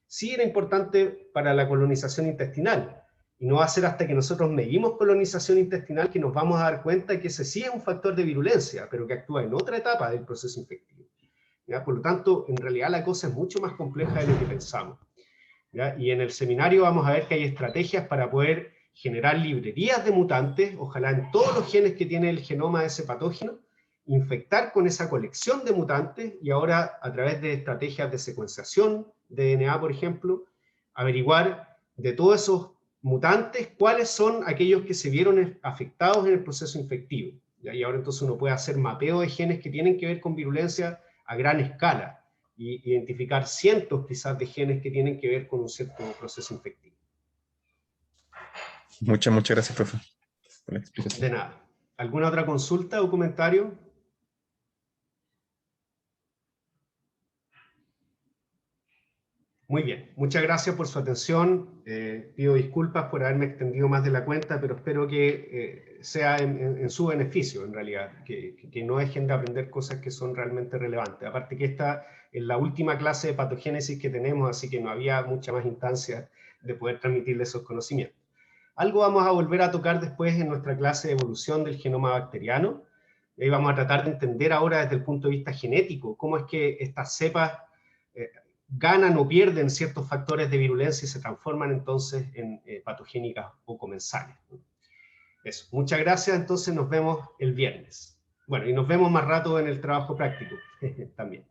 sí era importante para la colonización intestinal. Y no va a ser hasta que nosotros medimos colonización intestinal que nos vamos a dar cuenta que ese sí es un factor de virulencia, pero que actúa en otra etapa del proceso infectivo. ¿Ya? Por lo tanto, en realidad la cosa es mucho más compleja de lo que pensamos. ¿Ya? Y en el seminario vamos a ver que hay estrategias para poder generar librerías de mutantes, ojalá en todos los genes que tiene el genoma de ese patógeno, infectar con esa colección de mutantes y ahora a través de estrategias de secuenciación de DNA, por ejemplo, averiguar de todos esos mutantes cuáles son aquellos que se vieron afectados en el proceso infectivo. ¿Ya? Y ahora entonces uno puede hacer mapeo de genes que tienen que ver con virulencia a gran escala y identificar cientos quizás de genes que tienen que ver con un cierto proceso infectivo. Muchas gracias, profe, por la explicación. De nada. ¿Alguna otra consulta o comentario? Muy bien, muchas gracias por su atención. Pido disculpas por haberme extendido más de la cuenta, pero espero que sea en su beneficio, en realidad, que no dejen de aprender cosas que son realmente relevantes. Aparte que esta es la última clase de patogénesis que tenemos, así que no había mucha más instancia de poder transmitirle esos conocimientos. Algo vamos a volver a tocar después en nuestra clase de evolución del genoma bacteriano. Ahí vamos a tratar de entender ahora desde el punto de vista genético cómo es que estas cepas ganan o pierden ciertos factores de virulencia y se transforman entonces en patogénicas o comensales. Eso. Muchas gracias, entonces nos vemos el viernes. Bueno, y nos vemos más rato en el trabajo práctico también.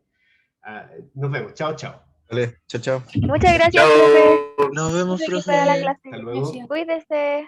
Nos vemos, chao, chao. Vale, chao. Muchas gracias, Chao. profe. Nos vemos, Profe, que profe. para la clase. Hasta luego. Cuídese.